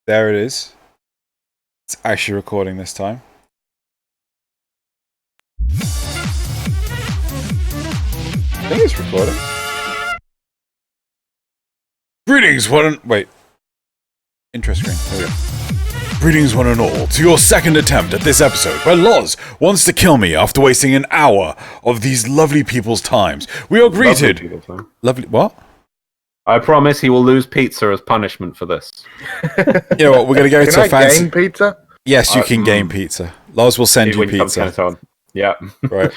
There it is. It's actually recording this time. I think it's recording. Greetings, wait. Intro screen. There we go. Greetings, one and all, to your second attempt at this episode, where Loz wants to kill me after wasting an hour of these lovely people's times. We are greeted. Lovely what? I promise he will lose pizza as punishment for this. You know what? We're gonna go to a fancy. Gain pizza? Yes, you can gain pizza. Loz will send you pizza. Yeah. Right.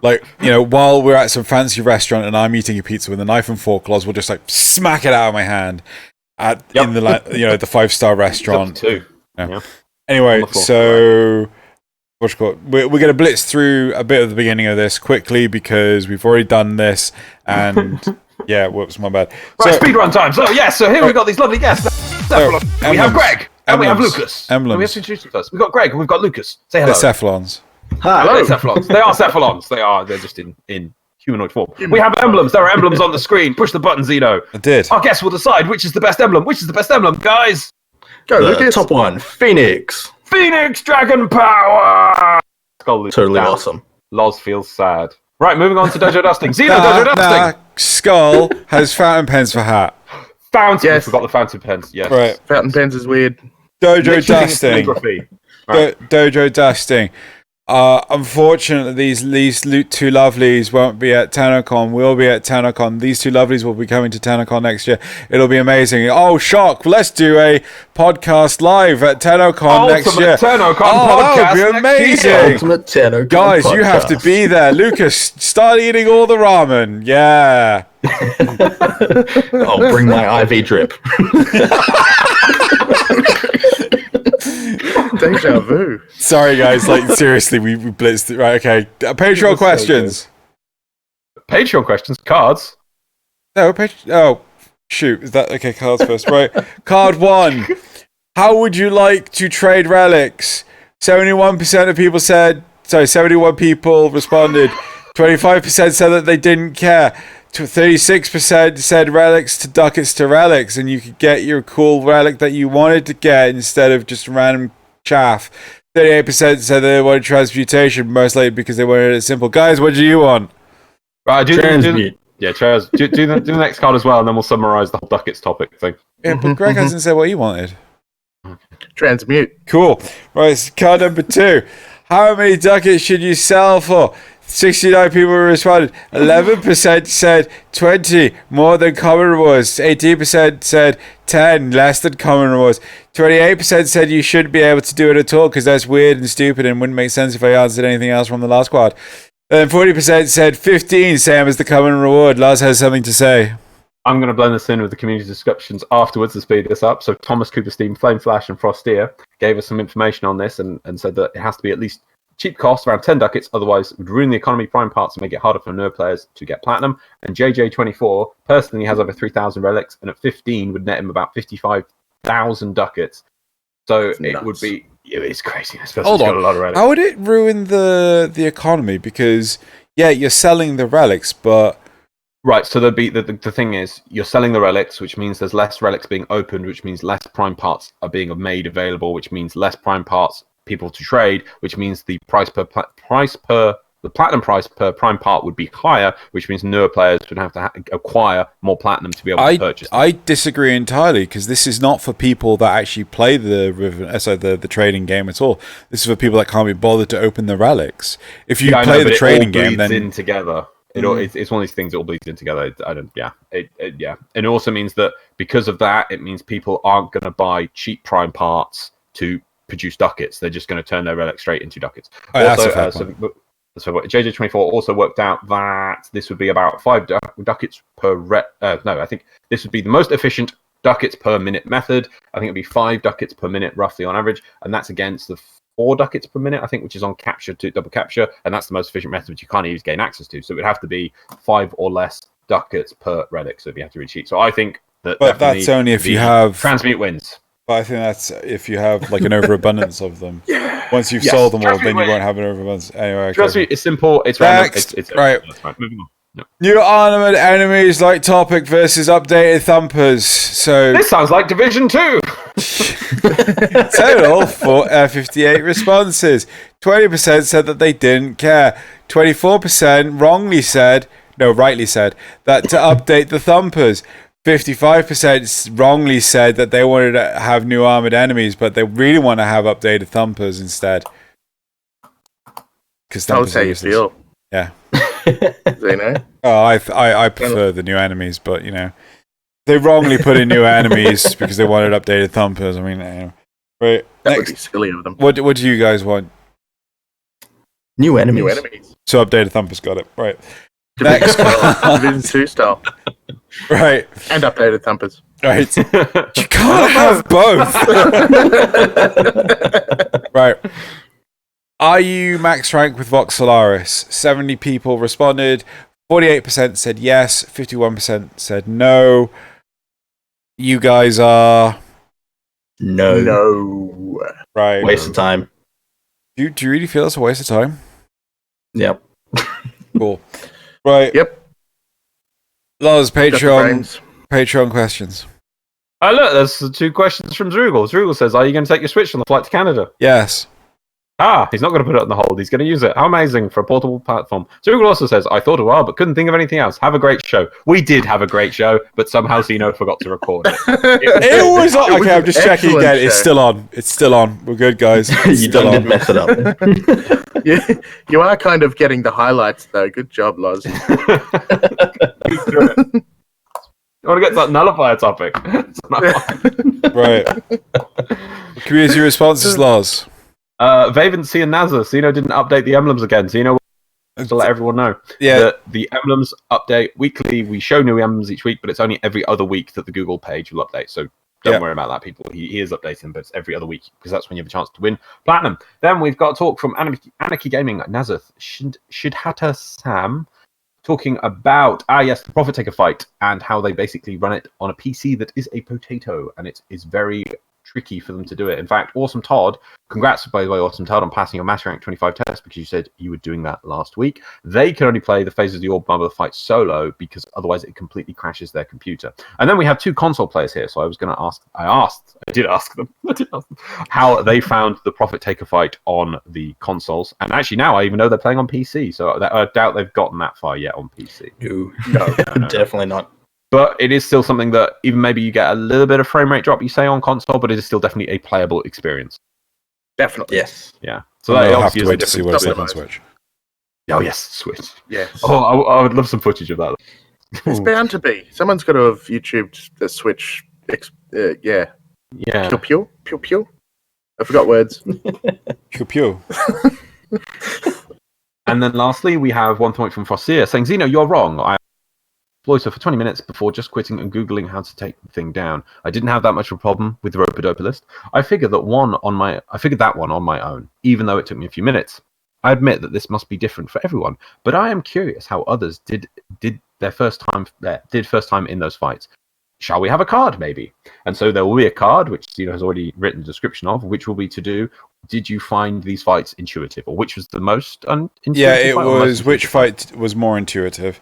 Like, you know, while we're at some fancy restaurant and I'm eating a pizza with a knife and fork, Loz will just like smack it out of my hand in the the 5-star restaurant. Yeah. Anyway, so we're going to blitz through a bit of the beginning of this quickly because we've already done this, and yeah, whoops, my bad. Right, speedrun time. So here we've got these lovely guests. We have Greg and we have Lucas. Emblems. We have to introduce us. We've got Greg and we've got Lucas. Say hello. They're Cephalons. Hi. Hello, Cephalons. They are Cephalons. They're just in humanoid form. We have emblems. There are emblems on the screen. Push the button, Xeno. I did. Our guests will decide which is the best emblem. Which is the best emblem, guys? Go, Lucas. Top one, Phoenix. Phoenix Dragon Power. Totally awesome. Loz feels sad. Right, moving on to Dojo Dusting. Xeno, Dojo Dusting. Skull has fountain pens for hat. Fountain. Yes. We forgot the fountain pens. Yes. Right. Fountain pens is weird. Dojo Dusting. Right. Dojo Dusting. Unfortunately, these two lovelies won't be at TennoCon. We'll be at TennoCon. These two lovelies will be coming to TennoCon next year. It'll be amazing. Oh, shock! Let's do a podcast live at TennoCon next year. TennoCon podcast. That would be amazing. Ultimate TennoCon guys, podcast. You have to be there. Lucas, start eating all the ramen. Yeah. I'll bring my IV drip. Deja vu. Sorry, guys. Like, seriously, we blitzed it. Right, okay. Patreon questions. Patreon questions? Cards? No, oh, shoot. Is that... Okay, cards first. Right. Card 1. How would you like to trade relics? 71% of people said... Sorry, 71 people responded. 25% said that they didn't care. 36% said relics to ducats to relics, and you could get your cool relic that you wanted to get instead of just random chaff. 38% said they wanted transmutation, most likely because they wanted it simple. Guys, what do you want? Right, do the next card as well, and then we'll summarize the whole ducats topic thing. Yeah, but Greg hasn't said what he wanted. Transmute. Cool. Right, so card number 2. How many ducats should you sell for? 69 people responded. 11% said 20, more than common rewards. 18% said 10, less than common rewards. 28% said you shouldn't be able to do it at all because that's weird and stupid and wouldn't make sense if I answered anything else from the last quad. And 40% said 15, same as the common reward. Lars has something to say. I'm going to blend this in with the community descriptions afterwards to speed this up. So Thomas Cooperstein, Flame Flash, and Frostier gave us some information on this and said that it has to be at least cheap cost, around 10 ducats, otherwise it would ruin the economy prime parts and make it harder for newer players to get platinum. And JJ24 personally has over 3,000 relics, and at 15 would net him about 55,000 ducats. So it would be... It's crazy. Hold on. A lot of relics. How would it ruin the economy? Because, yeah, you're selling the relics, but... Right, so there'd be the thing is, you're selling the relics, which means there's less relics being opened, which means less prime parts are being made available, which means less prime parts people to trade, which means the the platinum price per prime part would be higher, which means newer players would have to acquire more platinum to be able to purchase them. I disagree entirely, because this is not for people that actually play the trading game at all. This is for people that can't be bothered to open the relics. If you play the trading game, then in together. It's one of these things that all bleeds in together. And it also means that because of that, it means people aren't going to buy cheap prime parts to produce ducats. They're just going to turn their relics straight into ducats. So JJ24 also worked out that this would be about 5 ducats per I think this would be the most efficient ducats per minute method. I think it'd be 5 ducats per minute roughly on average, and that's against the 4 ducats per minute, I think, which is on capture to double capture, and that's the most efficient method which you can't even gain access to. So it would have to be 5 or less ducats per relic. So if you have to reach cheat. So I think that, but that's only if you have transmute wins. But I think that's if you have like an overabundance of them. Once you've sold them all, then you won't have an overabundance. Anyway, transmute is simple. It's random. It's right. Moving on. No. New armament enemies like topic versus updated thumpers. So this sounds like Division 2. Total for 58 responses. 20% said that they didn't care. 24% rightly said that to update the thumpers. 55% wrongly said that they wanted to have new armored enemies, but they really want to have updated thumpers instead. Because That was how you feel. Yeah. Xeno. Oh, I prefer the new enemies, but you know, they wrongly put in new enemies because they wanted updated thumpers. I mean, right. That would be silly of them. What do you guys want? New enemies. New enemies. So updated thumpers, got it. Right. Next. Division 2 style. Right. And updated thumpers. Right. You can't have both. Right. Are you max rank with Vox Solaris? 70 people responded. 48% said yes. 51% said no. You guys are... No. Right. Waste of time. Do you really feel it's a waste of time? Yep. Cool. Right. Yep. Loz, Patreon questions. Oh, look, there's 2 questions from Zrugal. Zrugal says, are you going to take your Switch on the flight to Canada? Yes. He's not going to put it on the hold. He's going to use it. How amazing for a portable platform. Zrugal also says, I thought a while, but couldn't think of anything else. Have a great show. We did have a great show, but somehow Xeno forgot to record it. It was on. Okay, I'm just checking again. Show. It's still on. It's still on. We're good, guys. You did mess it up. You are kind of getting the highlights, though. Good job, Loz. I want to get to that nullifier topic. Right. Community responses, Loz. Vavency and Nazar. Xeno didn't update the emblems again. Xeno to let everyone know. Yeah. That the emblems update weekly. We show new emblems each week, but it's only every other week that the Google page will update. So don't worry about that, people. He is updating, but it's every other week because that's when you have a chance to win platinum. Then we've got a talk from Anarchy Gaming, Nazar Shidhata Sam, talking about the Profit Taker fight and how they basically run it on a PC that is a potato, and it is very tricky for them to do it. In fact, Awesome Todd, congrats by the way, Awesome Todd, on passing your Master Rank 25 test because you said you were doing that last week. They can only play the Phases of the Orb Mother fight solo because otherwise it completely crashes their computer. And then we have 2 console players here, so I did ask them how they found the Profit Taker fight on the consoles. And actually now I even know they're playing on PC, so I doubt they've gotten that far yet on PC. No, definitely not. But it is still something that even maybe you get a little bit of frame rate drop, you say, on console, but it is still definitely a playable experience. Definitely. Yes. Yeah. So I'll that have to wait to see what it's like on difference. Switch. Oh, yes, Switch. Yes. Oh, I would love some footage of that. It's bound to be. Someone's got to have YouTubed the Switch. Yeah. Yeah. Pew, pew, pew. I forgot words. Pew pew. And then lastly, we have 1 point from Frostia saying, Xeno, you're wrong. I exploiter for 20 minutes before just quitting and Googling how to take the thing down. I didn't have that much of a problem with the Rope-a-Dope list. I figured that one on my own, even though it took me a few minutes. I admit that this must be different for everyone, but I am curious how others did first time in those fights. Shall we have a card, maybe? And so there will be a card, which Xeno has already written a description of, which will be to do, did you find these fights intuitive? Or which was the most intuitive? Yeah, it was which fight was more intuitive.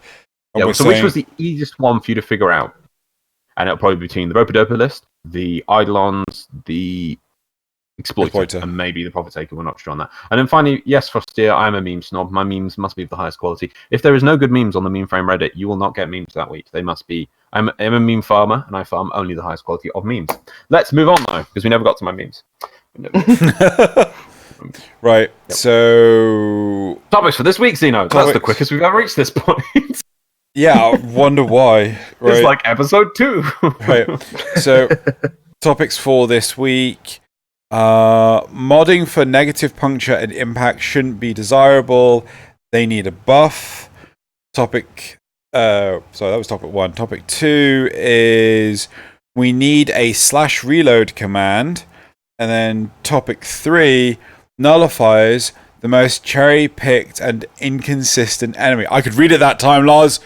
Yeah, so which was the easiest one for you to figure out? And it'll probably be between the Rope-a-Dope list, the Eidolons, the Exploiter, and maybe the Profit Taker. We're not sure on that. And then finally, yes, Frostier, I'm a meme snob. My memes must be of the highest quality. If there is no good memes on the Meme Frame Reddit, you will not get memes that week. They must be... I'm a meme farmer, and I farm only the highest quality of memes. Let's move on, though, because we never got to my memes. Right, yep. So... Topics for this week, Xeno. That's the quickest we've ever reached this point. Yeah, I wonder why. Right. It's like episode 2. Right. So, topics for this week. Modding for negative puncture and impact shouldn't be desirable. They need a buff. Topic... so that was topic 1. Topic 2 is we need a /reload command. And then topic 3, nullifiers, the most cherry-picked and inconsistent enemy. I could read it that time, Loz.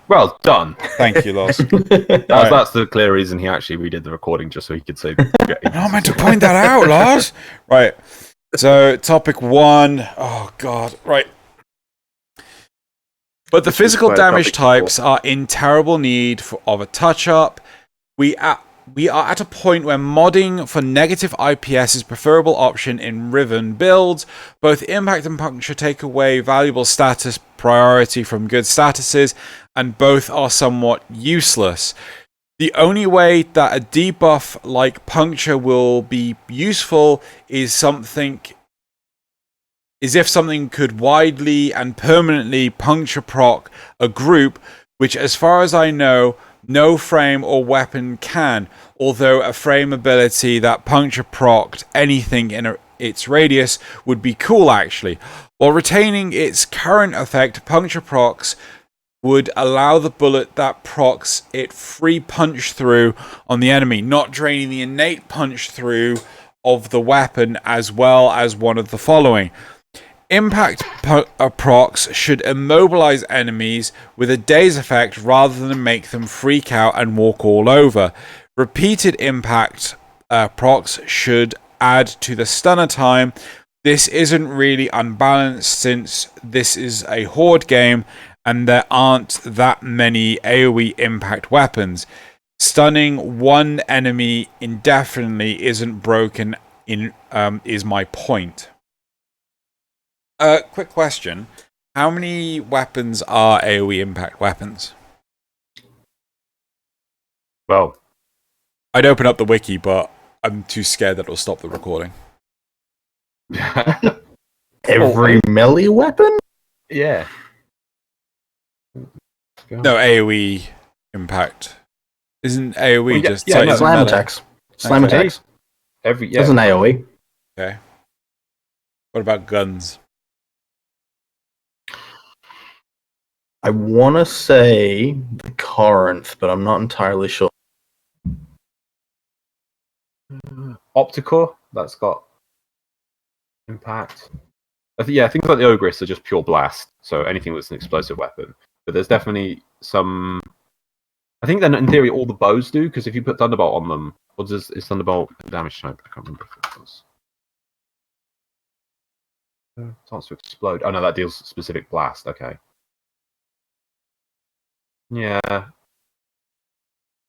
Well done. Thank you, Loz. That's the clear reason he actually redid the recording, just so he could say... I meant to point that out, Loz. Right. So, topic 1. Oh, God. Right. But the physical damage types are in terrible need of a touch-up. we are at a point where modding for negative IPS is preferable option in Riven builds. Both impact and puncture take away valuable status priority from good statuses, and both are somewhat useless. The only way that a debuff like puncture will be useful is if something could widely and permanently puncture proc a group, which as far as I know, no frame or weapon can, although a frame ability that puncture procced anything in its radius would be cool actually. While retaining its current effect, puncture procs would allow the bullet that procs it free punch through on the enemy, not draining the innate punch through of the weapon, as well as one of the following. Impact procs should immobilize enemies with a daze effect rather than make them freak out and walk all over. Repeated impact procs should add to the stunner time. This isn't really unbalanced since this is a horde game and there aren't that many AoE impact weapons. Stunning one enemy indefinitely isn't broken is my point. Quick question. How many weapons are AoE impact weapons? Well, I'd open up the wiki, but I'm too scared that it'll stop the recording. Every melee weapon? yeah. No, AoE impact. Isn't AoE Well, yeah, just yeah, no, Slam melee? attacks. Slam Okay. attacks. Every That's an AoE. Okay. What about guns? I want to say the Corinth, but I'm not entirely sure. Opticore, that's got impact. I think like the Ogress are just pure blast, so anything that's an explosive weapon. But there's definitely some. I think then in theory all the bows do, because if you put Thunderbolt on them, what is Thunderbolt damage type? I can't remember if it was. Starts to explode. Oh no, that deals specific blast. Okay. Yeah.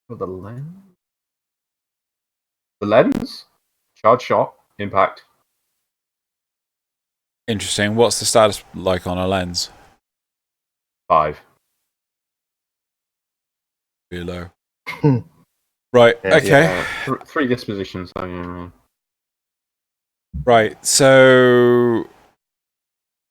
For the lens. The lens, charge shot, impact. Interesting. What's the status like on a lens? 5. Pretty low. Right. Yeah, Okay. 3 dispositions. So, yeah. Right. So,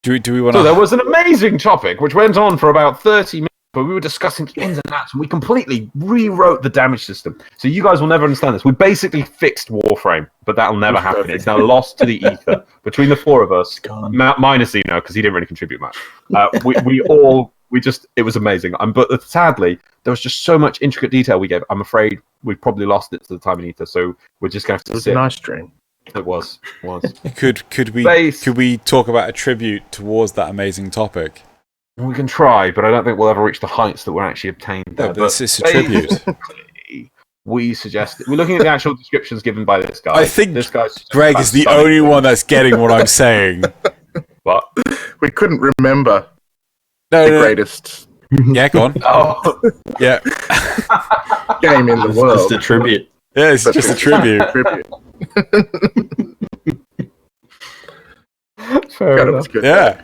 do we want to? So there was an amazing topic which went on for about 30 minutes, but we were discussing ins and outs, and we completely rewrote the damage system. So you guys will never understand this. We basically fixed Warframe, but that'll never happen. It's now lost to the ether between the 4 of us, minus Xeno, because he didn't really contribute much. It was amazing. But sadly, there was just so much intricate detail we gave. I'm afraid we probably lost it to the time in ether, so we're just going to have to It was sit. a nice dream. It was. Could we talk about a tribute towards that amazing topic? We can try, but I don't think we'll ever reach the heights that were actually obtained there. No, but this is a tribute. We suggested we're looking at the actual descriptions given by this guy. I think this guy's Greg is the only one that's getting what I'm saying. But We couldn't remember No, the no. greatest Yeah, go on. oh, Yeah, game in the It's world. just a tribute. yeah, it's just a tribute. Tribute. fair God, it enough. was good. Yeah.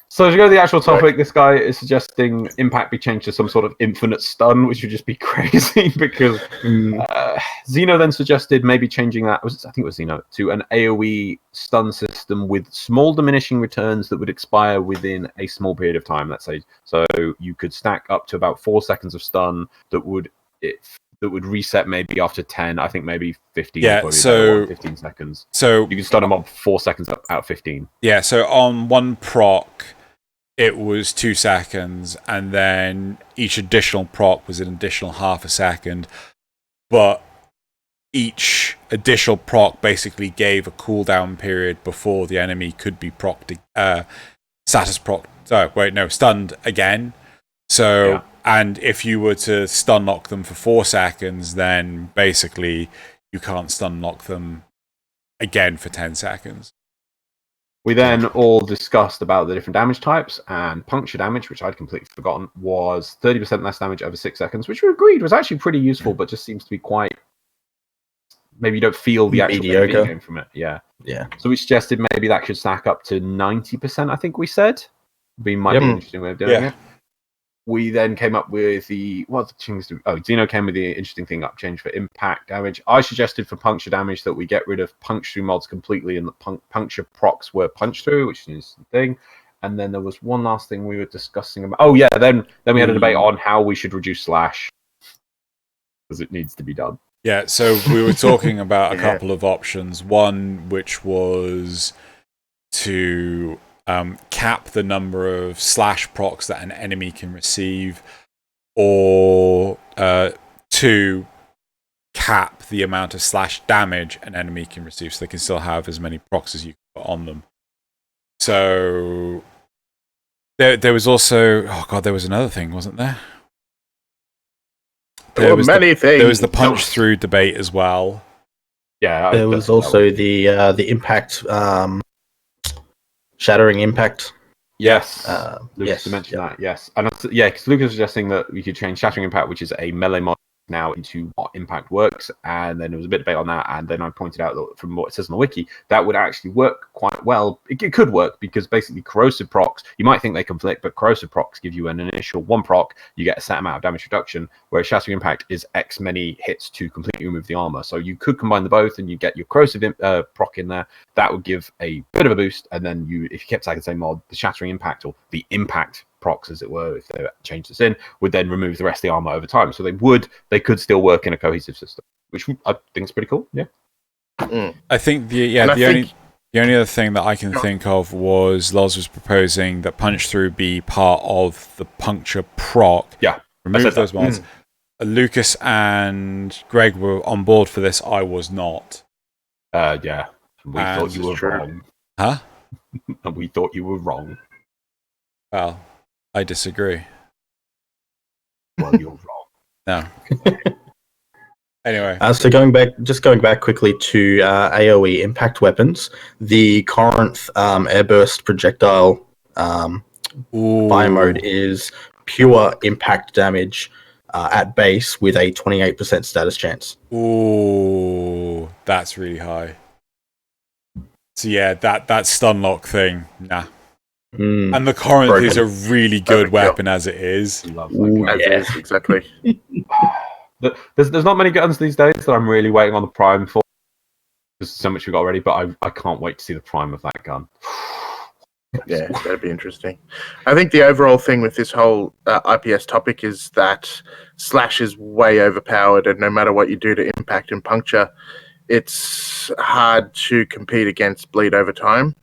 So to go to the actual topic, this guy is suggesting impact be changed to some sort of infinite stun, which would just be crazy because Xeno then suggested maybe changing that. I think it was Xeno to an AOE stun system with small diminishing returns that would expire within a small period of time. Let's say so you could stack up to about 4 seconds of stun that would reset maybe after 10. I think maybe 15. Yeah, probably so- 15 seconds. So You can stun them up 4 seconds out of 15. yeah, so on one proc, it was 2 seconds, and then each additional proc was an additional half a second. But each additional proc basically gave a cooldown period before the enemy could be stunned again. So, Yeah. and if you were to stun lock them for 4 seconds, then basically you can't stun lock them again for 10 seconds. We then all discussed about the different damage types, and puncture damage, which I'd completely forgotten, was 30% less damage over 6 seconds, which we agreed was actually pretty useful, but just seems to be quite... Maybe you don't feel the actual benefit you gain from it. Yeah. So we suggested maybe that should stack up to 90%, I think we said. Might be an interesting way of doing it. We then came up with Xeno came with the interesting thing change for impact damage. I suggested for puncture damage that we get rid of punch through mods completely and the puncture procs were punch through, which is the thing. And then there was one last thing we were discussing about. Oh yeah, then we had a debate on how we should reduce slash because it needs to be done. Yeah, so we were talking about a couple of options. One which was to cap the number of slash procs that an enemy can receive, or to cap the amount of slash damage an enemy can receive, so they can still have as many procs as you can put on them. So there was also there was another thing, wasn't there? There were many things. There was the punch through debate as well. Yeah, there was also the impact. Shattering impact. Yes. Lucas mentioned that. Yes. And because Lucas was suggesting that we could change shattering impact, which is a melee mod, now into what impact works. And then there was a bit of debate on that. And then I pointed out that from what it says on the wiki, that would actually work quite well. It could work because basically corrosive procs, you might think they conflict, but corrosive procs give you an initial 1 proc, you get a set amount of damage reduction, whereas shattering impact is X many hits to completely remove the armor. So you could combine the both and you get your corrosive proc in there. That would give a bit of a boost. And then if you kept tagging the same mod, the shattering impact or the impact procs, as it were, if they changed this in, would then remove the rest of the armor over time. So they could still work in a cohesive system, which I think is pretty cool. Yeah. I think the only other thing that I can think of was Loz was proposing that punch through be part of the puncture proc. Yeah. Remove those mods. Lucas and Greg were on board for this. I was not. Yeah. We thought you were wrong. Huh? And we thought you were wrong. Well, I disagree. Well, you're wrong. No. Anyway. So going back quickly to AoE impact weapons, the Corinth airburst projectile fire mode is pure impact damage at base with a 28% status chance. Ooh, that's really high. So yeah, that stun lock thing, nah. And the Corinth is a really good weapon as it is. Exactly. There's not many guns these days that I'm really waiting on the prime for. There's so much we've got already, but I can't wait to see the prime of that gun. Yeah, that'd be interesting. I think the overall thing with this whole IPS topic is that slash is way overpowered, and no matter what you do to impact and puncture, it's hard to compete against bleed over time.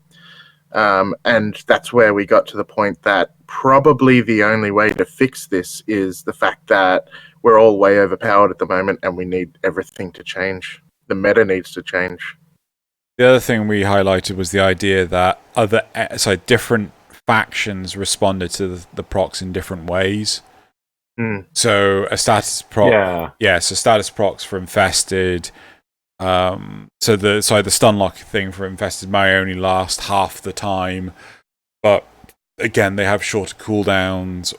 And that's where we got to the point that probably the only way to fix this is the fact that we're all way overpowered at the moment and we need everything to change. The meta needs to change. The other thing we highlighted was the idea that different factions responded to the procs in different ways. So a status proc, so status procs for infested. So the stun lock thing for infested may only last half the time, but again they have shorter cooldowns.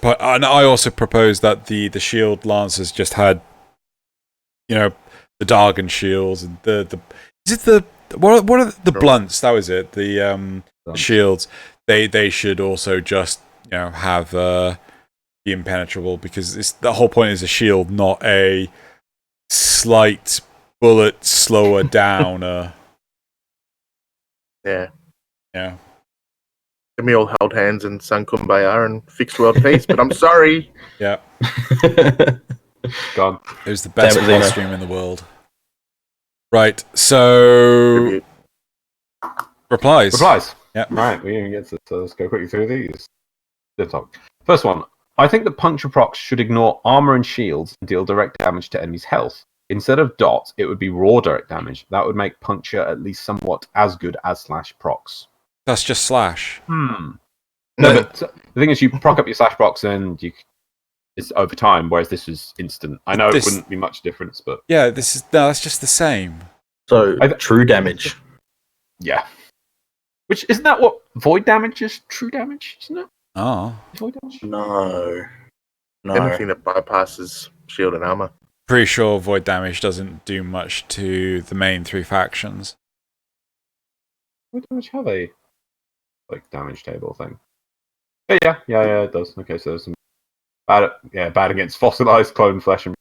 And I also proposed that the shield lancers just had, the Dargon shields and what are the blunts? That was it. The shields. They should also just have be impenetrable, because the whole point is a shield, not a slight bullet slower down. Yeah. And we all held hands and sung Kumbaya and fixed world peace, but I'm sorry. Yeah. Gone. It was the best live stream in the world. Right, so replies. Yeah. Right, we didn't get to, so let's go quickly through these. First one. I think that puncture procs should ignore armor and shields and deal direct damage to enemies' health. Instead of dot, it would be raw direct damage. That would make puncture at least somewhat as good as slash procs. That's just slash. No, but the thing is, you proc up your slash procs and it's over time, whereas this is instant. I know it wouldn't be much difference, but that's just the same. So true damage. Yeah. Which isn't that what void damage is? True damage, isn't it? Oh. Void damage? No. Anything that bypasses shield and armor. Pretty sure void damage doesn't do much to the main 3 factions. Void damage have a damage table thing. Yeah, it does. Okay, so there's some bad against fossilized clone flesh and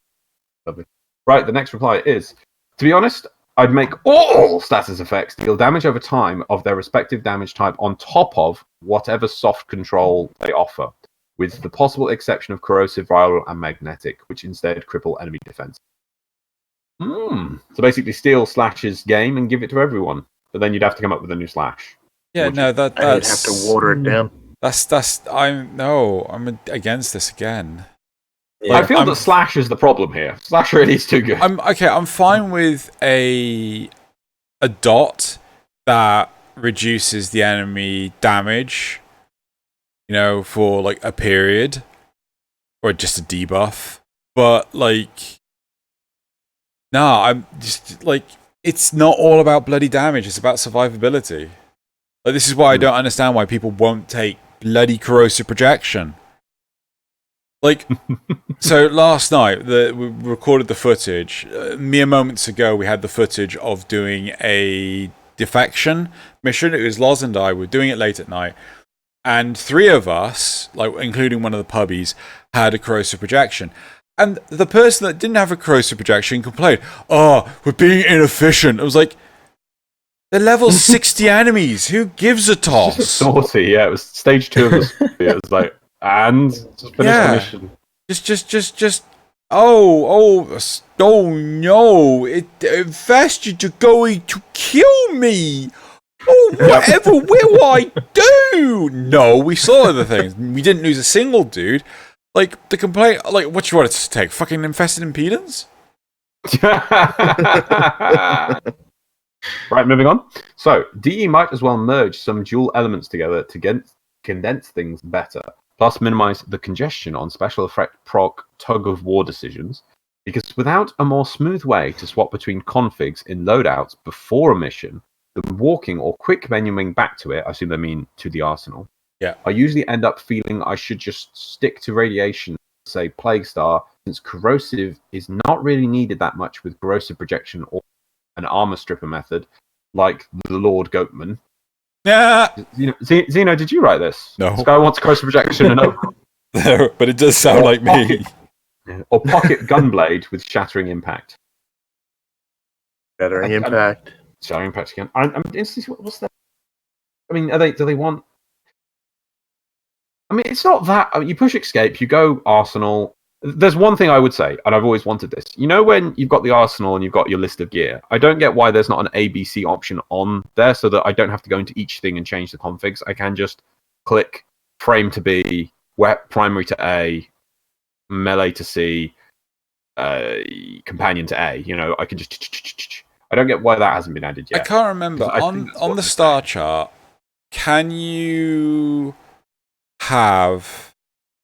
lovely. Right, the next reply is, to be honest, I'd make all status effects deal damage over time of their respective damage type on top of whatever soft control they offer, with the possible exception of corrosive, viral, and magnetic, which instead cripple enemy defense. So basically steal Slash's game and give it to everyone, but then you'd have to come up with a new Slash. Yeah, no, that's... You'd have to water it down. I'm against this again. Yeah, I feel that Slash is the problem here. Slash really is too good. I'm fine with a dot that reduces the enemy damage, for like a period, or just a debuff. But I'm just it's not all about bloody damage. It's about survivability. This is why I don't understand why people won't take bloody corrosive projection. So last night we recorded the footage. Mere moments ago, we had the footage of doing a defection mission. It was Loz and I were doing it late at night, and 3 of us, including one of the puppies, had a corrosive projection. And the person that didn't have a corrosive projection complained, "Oh, we're being inefficient." I was like, "The level 60 enemies. Who gives a toss?" Just saucy, yeah. It was stage 2 of this. It was like. And just finish the mission. Oh no! Infested, you're going to kill me. Oh, whatever will I do? No, we saw other things. We didn't lose a single dude. The complaint. What you want it to take? Fucking infested impedance? Right, moving on. So, DE might as well merge some dual elements together to condense things better. Plus minimize the congestion on special effect proc tug-of-war decisions, because without a more smooth way to swap between configs in loadouts before a mission, the walking or quick menuing back to it, I assume they mean to the arsenal, I usually end up feeling I should just stick to radiation, say Plague Star, since corrosive is not really needed that much with corrosive projection or an armor stripper method, like the Lord Goatman. Yeah. Xeno, did you write this? No. This guy wants corrosive projection and but it does sound like me. Or pocket gunblade with shattering impact. Shattering impact. Shattering impact again. I'm interested. What's that? I mean, do they want? I mean, it's not that. You push escape, you go arsenal. There's one thing I would say, and I've always wanted this. When you've got the arsenal and you've got your list of gear, I don't get why there's not an ABC option on there so that I don't have to go into each thing and change the configs. I can just click frame to B, primary to A, melee to C, companion to A. I can just... I don't get why that hasn't been added yet. I can't remember. On the star chart, can you have...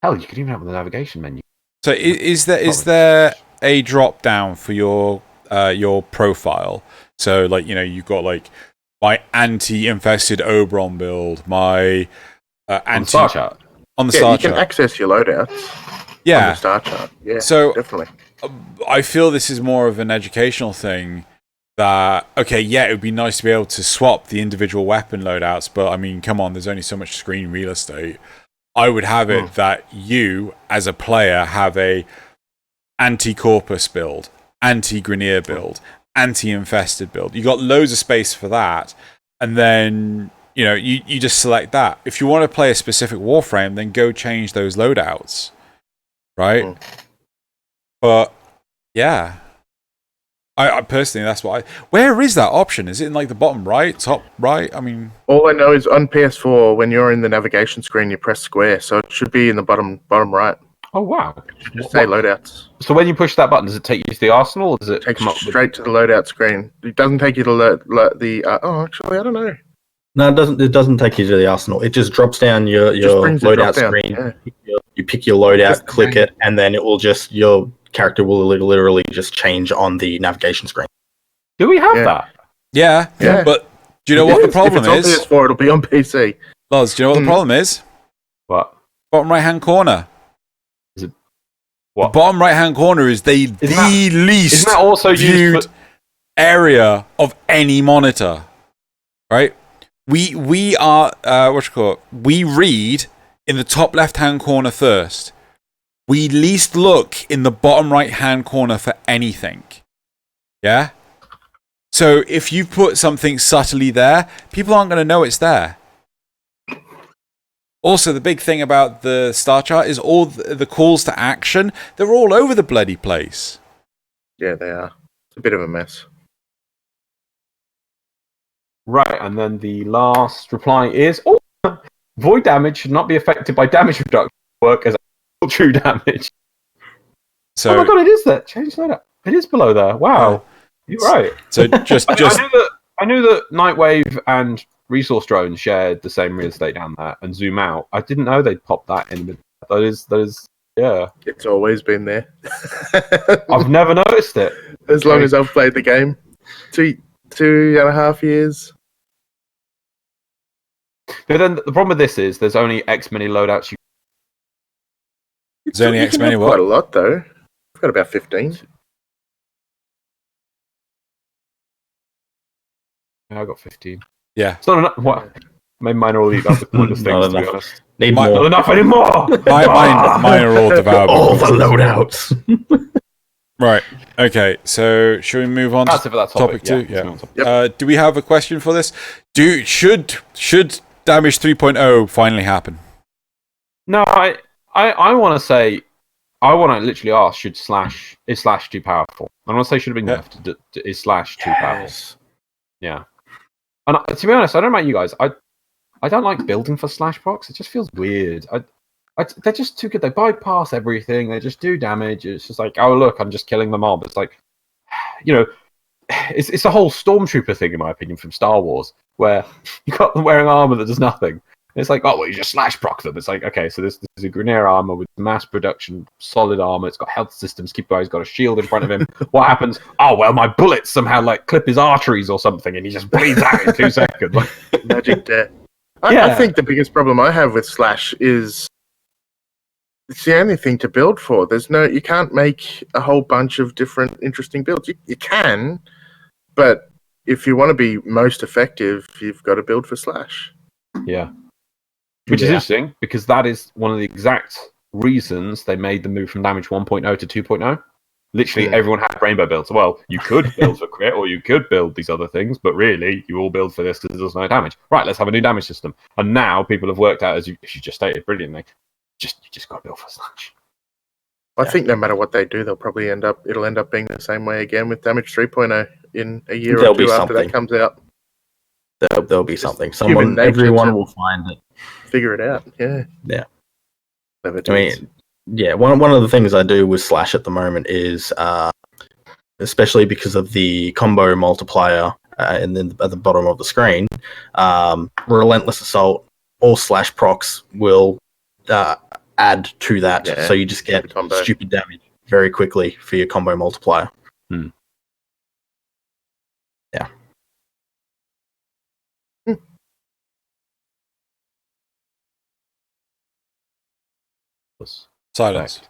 Hell, you could even have the navigation menu. So is there a drop down for your profile? So you've got my anti-infested Oberon build, my on the star chart. On the star you can chart. access your loadouts. Yeah. On the star chart. Yeah. So definitely. I feel this is more of an educational thing. That it would be nice to be able to swap the individual weapon loadouts, but I mean, come on, there's only so much screen real estate. I would have it that you, as a player, have a anti-corpus build, anti-Grenier build, anti-infested build. You got loads of space for that, and then you just select that. If you want to play a specific Warframe, then go change those loadouts, right? But yeah, I personally, that's what where is that option? Is it in the bottom right, top right? I mean, all I know is on PS4 when you're in the navigation screen, you press square, so it should be in the bottom right. Oh wow! It should just say loadouts. So when you push that button, does it take you to the arsenal, or does it take you straight to the loadout screen? It doesn't take you to the. Actually, I don't know. No, it doesn't. It doesn't take you to the arsenal. It just drops down your loadout screen. Yeah. You pick your loadout, click it, and then it will just your character will literally just change on the navigation screen. Do we have that? Yeah. But Do you know what the problem if it's is? on PS4, it'll be on PC. Loz, do you know what the problem is? What? Bottom right-hand corner. What? The bottom right-hand corner is the least Isn't that also viewed used for... area of any monitor, right? We are we read in the top left-hand corner first. We least look in the bottom right-hand corner for anything. Yeah? So if you put something subtly there, people aren't going to know it's there. Also, the big thing about the star chart is all the calls to action. They're all over the bloody place. Yeah, they are. It's a bit of a mess. Right, and then the last reply is, void damage should not be affected by damage reduction. Work as true damage. So, oh my god, it is there. Change that up. It is below there. Wow, you're right. So just I knew that Nightwave and Resource Drone shared the same real estate down there, and Zoom Out. I didn't know they'd pop that in. That is, yeah. It's always been there. I've never noticed it. As long as I've played the game, 2.5 years. But then the problem with this is there's only X many loadouts. There's only X many what? Quite a lot though. I've got about 15. Yeah, I got 15. Yeah. It's not enough. What? Maybe mine are all the pointless things, to be honest. Need Not more. enough anymore! Mine are all devoured. All the loadouts. Right. Okay. So, should we move on That's to it for that topic topic. 2? Yeah. Yeah. Let's move on to Yep. Do we have a question for this? Should Damage 3.0 finally happen? No, I want to say, I want to literally ask, is Slash too powerful? I want to say should have been nerfed. Is Slash too powerful? Yeah. And to be honest, I don't know about you guys. I don't like building for Slash procs. It just feels weird. They're just too good. They bypass everything. They just do damage. It's just like, oh look, I'm just killing the mob. It's like, you know, it's a whole Stormtrooper thing, in my opinion, from Star Wars, where you got them wearing armor that does nothing. It's like, oh well, you just Slash proc them. It's like, okay, so this is a Grineer armor with mass production, solid armor. It's got health systems. Keep going. He's got a shield in front of him. What happens? Oh well, my bullets somehow like clip his arteries or something, and he just bleeds out in 2 seconds. Like, Magic death. Yeah. I think the biggest problem I have with Slash is it's the only thing to build for. You can't make a whole bunch of different interesting builds. You can, but if you want to be most effective, you've got to build for Slash. yeah. Which is interesting, because that is one of the exact reasons they made the move from Damage 1.0 to 2.0. Literally, everyone had rainbow builds. Well, you could build for crit, or you could build these other things, but really, you all build for this because it does no damage. Right, let's have a new damage system. And now people have worked out, as you just stated brilliantly, you just got to build for Slash. I think no matter what they do, it'll end up being the same way again with Damage 3.0 in a year There'll or two be after that something. comes out. There'll be something. human nature Everyone to- will find it. Figure it out. Yeah. Yeah. Clever I dudes. mean, yeah. One of the things I do with Slash at the moment is, especially because of the combo multiplier, and then at the bottom of the screen, Relentless Assault, all Slash procs will add to that, Yeah, so you just get combo. stupid damage very quickly for your combo multiplier. Yeah. Silence.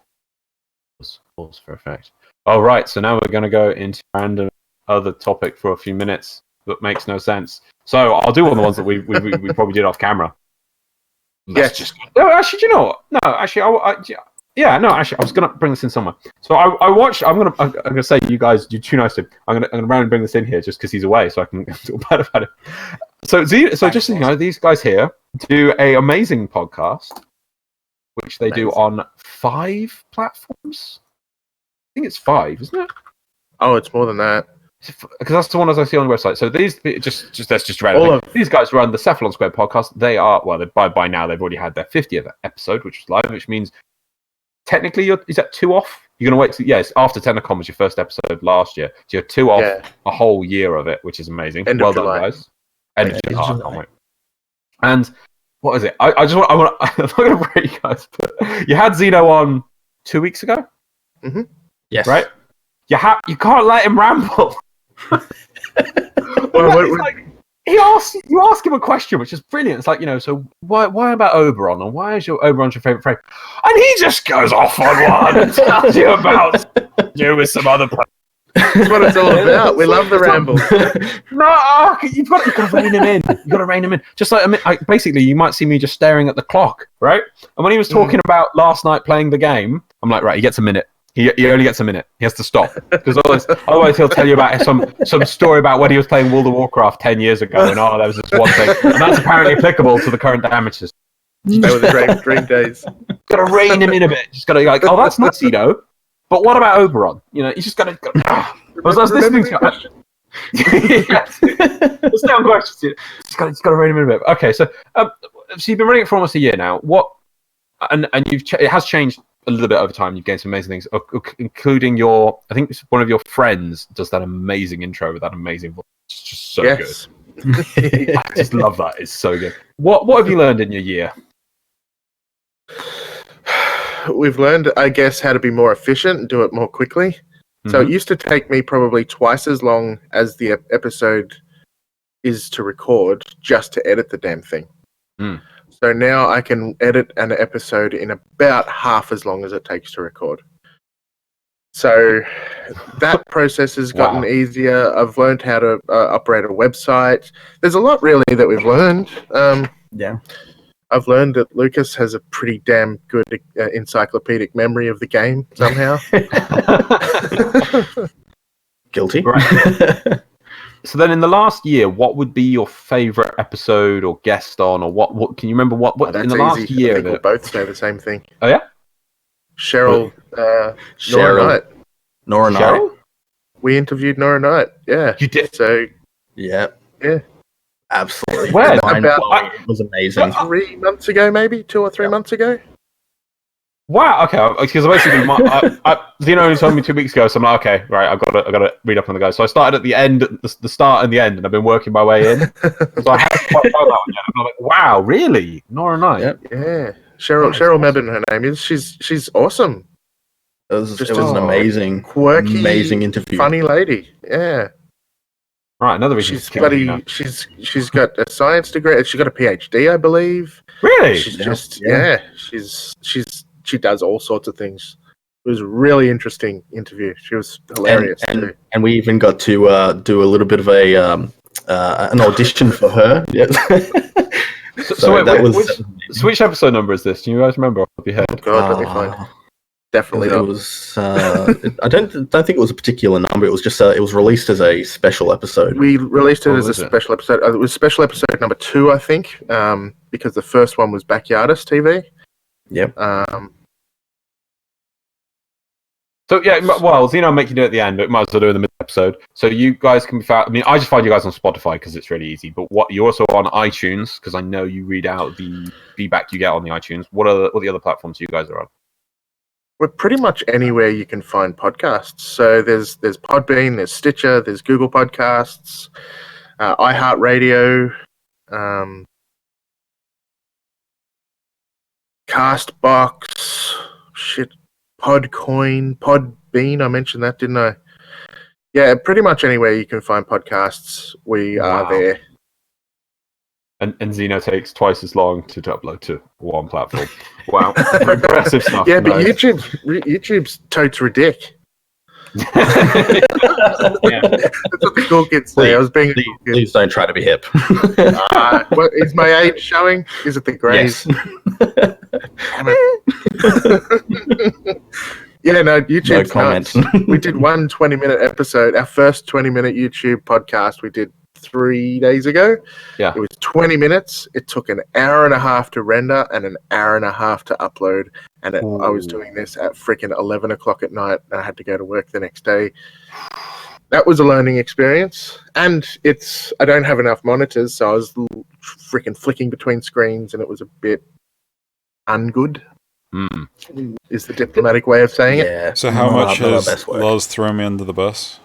Pause for effect. All right, so now we're going to go into random other topic for a few minutes that makes no sense. So I'll do one of the ones that we probably did off camera. Yes. No, actually, do you know what? No, actually, I was gonna bring this in somewhere. So I watched. I'm gonna say, you guys, you're too nice to him. I'm gonna randomly bring this in here just because he's away, so I can talk bad about it. So just so you know, these guys here do a amazing podcast, which they do on 5 platforms. I think it's 5, isn't it? Oh, it's more than that. Because that's the one as I see on the website. So these that's just random. These guys run the Cephalon Squared podcast. They are by now they've already had their 50th episode, which was live, which means technically is that 2 off? You're gonna wait till after TennoCon was your first episode last year, so you're 2 off a whole year of it, which is amazing. End well of done, July. guys. End of July. I can't wait. And what is it? I'm not gonna break you guys, but you had Xeno on 2 weeks ago. Mm-hmm. Yes. Right. You can't let him ramble. you ask him a question, which is brilliant. It's like, so why about Oberon, or why is Oberon your favorite frame? And he just goes off on one and tells you about you with some other planet. That's what it's all about. We love the ramble. No, you've got to rein him in. You've got to rein him in. Just like, basically, you might see me just staring at the clock, right? And when he was talking about last night playing the game, I'm like, right, he gets a minute. He only gets a minute. He has to stop, because otherwise he'll tell you about some story about when he was playing World of Warcraft 10 years ago, and there was this one thing, and that's apparently applicable to the current amateurs. They were the dream days. Got to rein him in a bit. Just got to be like, oh, that's not Xeno. But what about Oberon? He's just got to. I was listening to it. There's no questions. Just got to rein him in a bit. Okay, so you've been running it for almost a year now. What? And it has changed a little bit over time. You've gained some amazing things, including I think one of your friends does that amazing intro with that amazing voice. It's just so good. I just love that. It's so good. What have you learned in your year? We've learned, I guess, how to be more efficient and do it more quickly. Mm-hmm. So it used to take me probably twice as long as the episode is to record just to edit the damn thing. Mm. So now I can edit an episode in about half as long as it takes to record. So that process has gotten easier. I've learned how to operate a website. There's a lot really that we've learned. I've learned that Lucas has a pretty damn good encyclopedic memory of the game somehow. Guilty. Right. So then in the last year, what would be your favourite episode or guest on, or what can you remember what in the last year? I think we'll both say the same thing. Oh yeah? Cheryl, Nora Knight. Nora Knight? We interviewed Nora Knight, yeah. You did? So, yeah. Absolutely. When? It was amazing. 3 months ago, maybe 2 or 3 months ago. Wow. Okay. Because basically, Xeno only told me 2 weeks ago, so I'm like, okay, right. I've got to read up on the guys. So I started at the end, the start and the end, and I've been working my way in. So I haven't quite done that one yet. I'm like, wow, really? Nora Knight? Yep. Yeah. Cheryl Mebben, her name is. She's awesome. It was an amazing, quirky, amazing interview. Funny lady. Yeah. Right, another reason she's got a science degree. She's got a PhD, I believe. Really? She does all sorts of things. It was a really interesting interview. She was hilarious too. And we even got to do a little bit of an audition for her. Yes. Which episode number is this? Do you guys remember off your head? Oh God, let me find. Definitely it was. I don't think it was a particular number. It was just. It was released as a special episode. We released it as a special episode. It was special episode number 2, I think, because the first one was Backyardist TV. Yep. So yeah, well, Xeno make you do it at the end, but might as well do it in the middle episode. So you guys can be found. I mean, I just find you guys on Spotify because it's really easy. But you're also on iTunes, because I know you read out the feedback you get on the iTunes. What are the other platforms you guys are on? We're pretty much anywhere you can find podcasts. So there's Podbean, there's Stitcher, there's Google Podcasts, iHeartRadio, Castbox, Podcoin, Podbean. I mentioned that, didn't I? Yeah, pretty much anywhere you can find podcasts, we are there. And Xeno takes twice as long to upload to one platform. Wow, impressive stuff. Yeah, but YouTube's totes ridiculous. Yeah. That's what the cool kids say. I was being. Please don't try to be hip. What is my age showing? Is it the grays? Yes. Damn it. Yeah, no, YouTube's nuts. We did one 20-minute episode. Our first 20-minute YouTube podcast we did 3 days ago. Yeah. It was 20 minutes. It took an hour and a half to render and an hour and a half to upload. And I was doing this at freaking 11 o'clock at night, and I had to go to work the next day. That was a learning experience. And I don't have enough monitors, so I was freaking flicking between screens, and it was a bit ungood. Is the diplomatic way of saying it. So how much has Loz thrown me under the bus?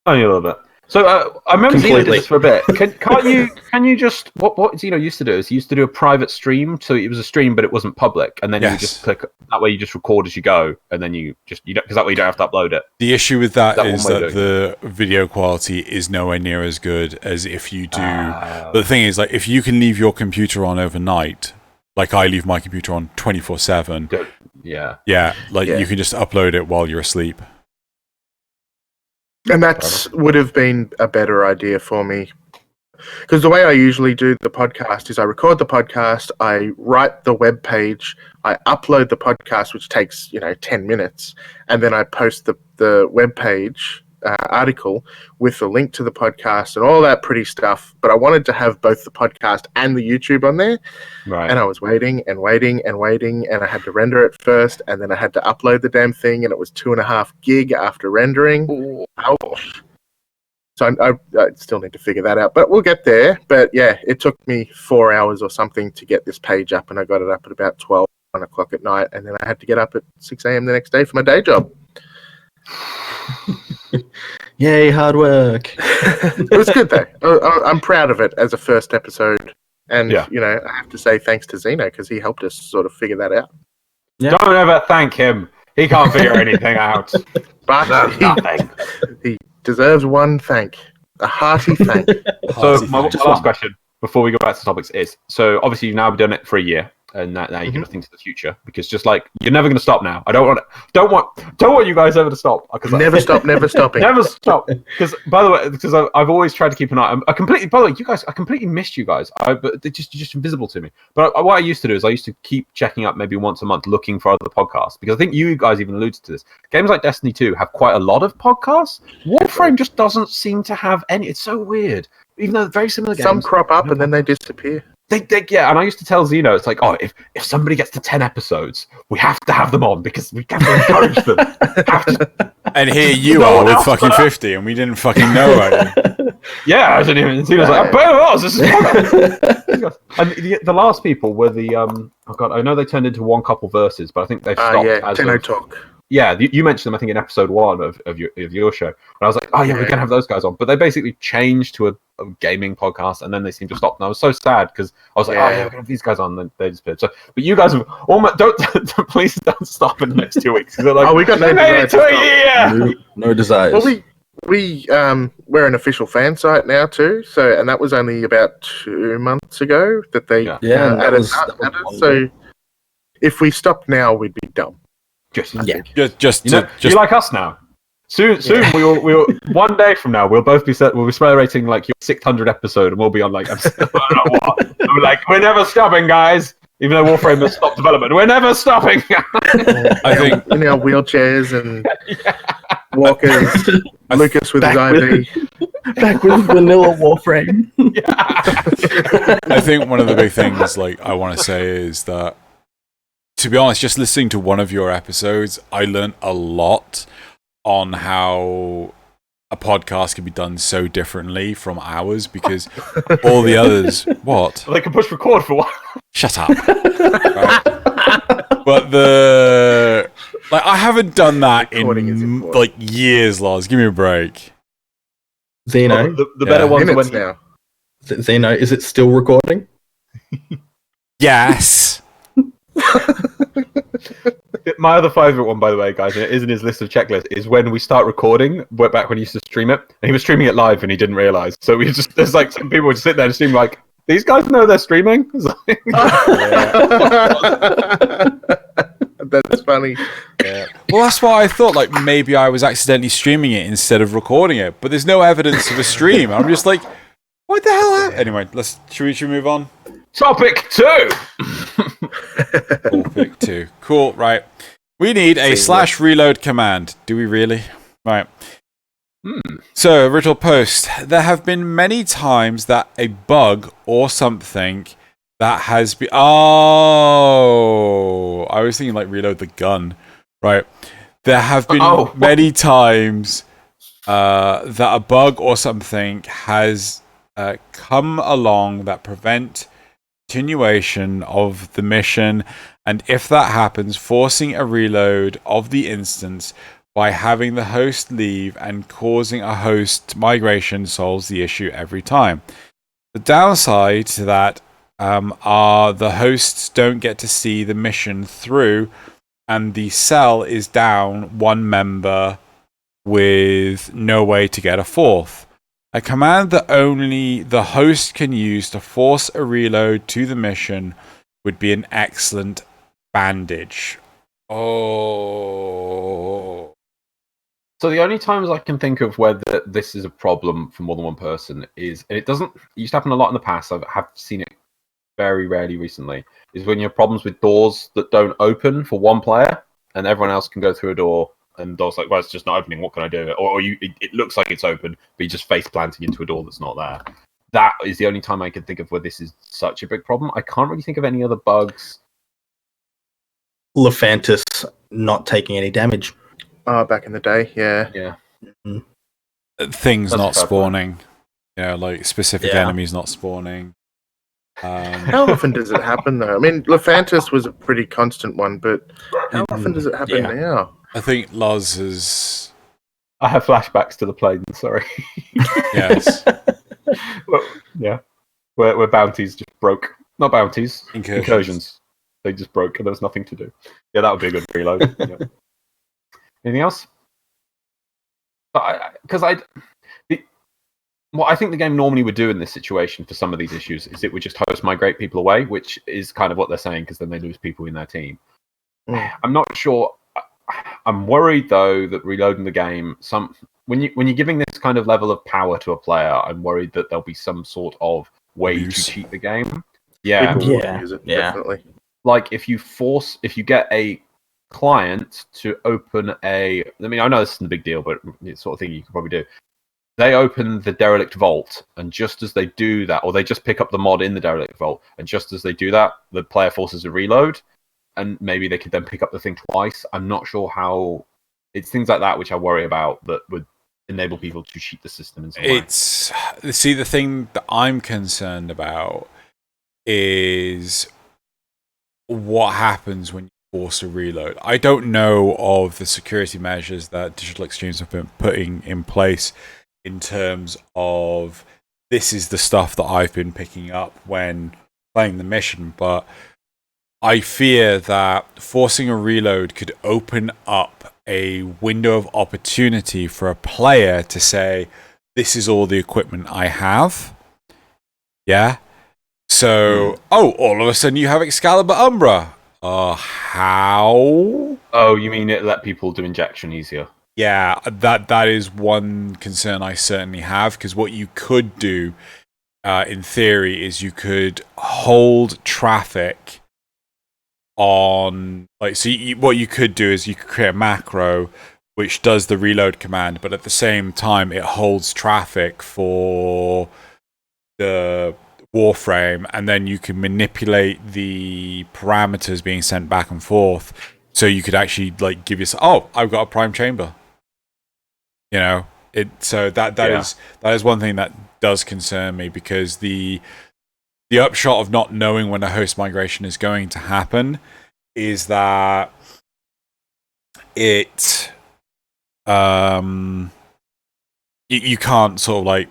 Only a little bit. So I remember Xeno did Completely. this for a bit. Can you just what Xeno used to do is he used to do a private stream, so it was a stream but it wasn't public, and then you just click that way. You just record as you go, and then you don't, because that way you don't have to upload it. The issue with that That is one way that of the video quality is nowhere near as good as if you do. But the thing is, like, if you can leave your computer on overnight, like I leave my computer on 24/7. Yeah. You can just upload it while you're asleep. And that would have been a better idea for me. Because the way I usually do the podcast is I record the podcast, I write the web page, I upload the podcast, which takes 10 minutes, and then I post the web page article with the link to the podcast and all that pretty stuff. But I wanted to have both the podcast and the YouTube on there. Right. And I was waiting and waiting and waiting, and I had to render it first, and then I had to upload the damn thing, and it was 2.5 gig after rendering. Ouch. So I still need to figure that out, but we'll get there. But yeah, it took me 4 hours or something to get this page up, and I got it up at about 1 o'clock at night, and then I had to get up at 6 a.m. the next day for my day job. Yay, hard work. It was good though. I'm proud of it as a first episode, and I have to say thanks to Xeno because he helped us sort of figure that out. Yeah. Don't ever thank him. He can't figure anything out. But Nothing. he deserves one thank, a hearty thank. So my last question before we go back to topics is: so obviously you've now done it for a year, and now you're going to think to the future, because just like you're never going to stop now. I don't want you guys ever to stop. Never stop, never stopping. Never stop. Because by the way, because I've always tried to keep an eye. I completely missed you guys. But you're just invisible to me. But what I used to do is I used to keep checking up maybe once a month, looking for other podcasts, because I think you guys even alluded to this. Games like Destiny 2 have quite a lot of podcasts. Warframe just doesn't seem to have any. It's so weird. Even though they're very similar games. Some crop up and then they disappear. Yeah, and I used to tell Xeno, it's like, if somebody gets to 10 episodes, we have to have them on because we have to encourage them. And here you are with fucking 50, and we didn't fucking know about it. Yeah, I didn't even. Xeno's like, MDRLOz, this is And the last people were the I know they turned into one couple verses, but I think they've stopped. Tenno Talk. Yeah, you mentioned them, I think, in episode 1 of your show. And I was like, we're going to have those guys on. But they basically changed to a gaming podcast, and then they seemed to stop. And I was so sad, because I was like, we're going to have these guys on, and then they disappeared. So, but you guys have almost, please don't stop in the next 2 weeks. They're like, we got no desire to stop. No desires. Well, we're an official fan site now too. So, and that was only about 2 months ago that they added. So, if we stopped now, we'd be dumb. Just you like us now. Soon we will. One day from now, we'll be celebrating like your 600 episode, and we'll be on like I don't know what. We're like, we're never stopping, guys. Even though Warframe has stopped development, we're never stopping. I think in our wheelchairs and walkers. Lucas with his IV. Back with vanilla Warframe. I think one of the big things I want to say is that, to be honest, just listening to one of your episodes, I learned a lot on how a podcast can be done so differently from ours, because all the others, what? They can push record for what? Shut up. Right. But I haven't done that in years, Loz. Give me a break. Xeno, the better ones minutes now. Xeno, is it still recording? Yes. My other favourite one, by the way, guys, and it is in his list of checklists, is when we start recording, back when he used to stream it, and he was streaming it live and he didn't realise. So there's like some people would sit there and stream like, these guys know they're streaming? That's funny. Yeah. Well, that's why I thought maybe I was accidentally streaming it instead of recording it, but there's no evidence of a stream. I'm just like, what the hell happened? Anyway, should we move on? Topic 2. Topic 2. Cool, right. We need a /reload command. Do we really? Right. So, Riddle Post. There have been many times that a bug or something that has been... Oh! I was thinking reload the gun. Right. There have been many times that a bug or something has come along that prevent continuation of the mission, and if that happens, forcing a reload of the instance by having the host leave and causing a host migration solves the issue every time. The downside to that are the hosts don't get to see the mission through, and the cell is down one member with no way to get a fourth. A command that only the host can use to force a reload to the mission would be an excellent bandage. Oh. So the only times I can think of where this is a problem for more than one person is, and it used to happen a lot in the past, I have seen it very rarely recently, is when you have problems with doors that don't open for one player and everyone else can go through a door and the door's like, well, it's just not opening, what can I do? Or it looks like it's open, but you're just face planting into a door that's not there. That is the only time I can think of where this is such a big problem. I can't really think of any other bugs. Lephantis not taking any damage. Back in the day, yeah. Yeah. Things That's not a fair spawning. Yeah, like specific enemies not spawning. How often does it happen, though? I mean, Lephantis was a pretty constant one, but how often does it happen now? I think Loz has... I have flashbacks to the plane, sorry. Yes. Well, yeah. Where bounties just broke. Not bounties. Incursions. They just broke and there was nothing to do. Yeah, that would be a good reload. Yeah. Anything else? What I think the game normally would do in this situation for some of these issues is it would just host migrate people away, which is kind of what they're saying, because then they lose people in their team. I'm not sure. I'm worried though that reloading the game, when you're giving this kind of level of power to a player, I'm worried that there'll be some sort of way to cheat the game. Yeah, People would use it, definitely. Like if you get a client to open I know this isn't a big deal, but it's the sort of thing you could probably do. They open the derelict vault, and just as they do that, or they just pick up the mod in the derelict vault, and just as they do that, the player forces a reload, and maybe they could then pick up the thing twice. I'm not sure how. It's things like that which I worry about that would enable people to cheat the system in some way. See, the thing that I'm concerned about is what happens when you force a reload. I don't know of the security measures that Digital Extremes have been putting in place in terms of this is the stuff that I've been picking up when playing the mission, but I fear that forcing a reload could open up a window of opportunity for a player to say, this is all the equipment I have. Yeah? So, all of a sudden you have Excalibur Umbra. How? Oh, you mean it let people do injection easier? Yeah, that is one concern I certainly have, because what you could do, in theory, is you could hold traffic on, like, so what you could do is you could create a macro which does the reload command, but at the same time it holds traffic for the Warframe, and then you can manipulate the parameters being sent back and forth, so you could actually like give yourself, I've got a prime chamber. You know, that is one thing that does concern me, because the upshot of not knowing when a host migration is going to happen is that it you can't sort of like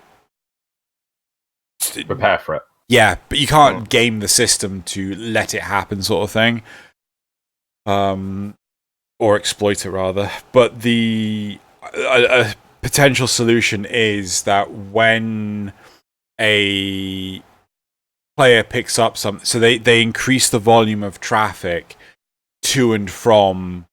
prepare for it. Yeah, but you can't game the system to let it happen, sort of thing. Or exploit it rather. But a potential solution is that when a player picks up so they increase the volume of traffic to and from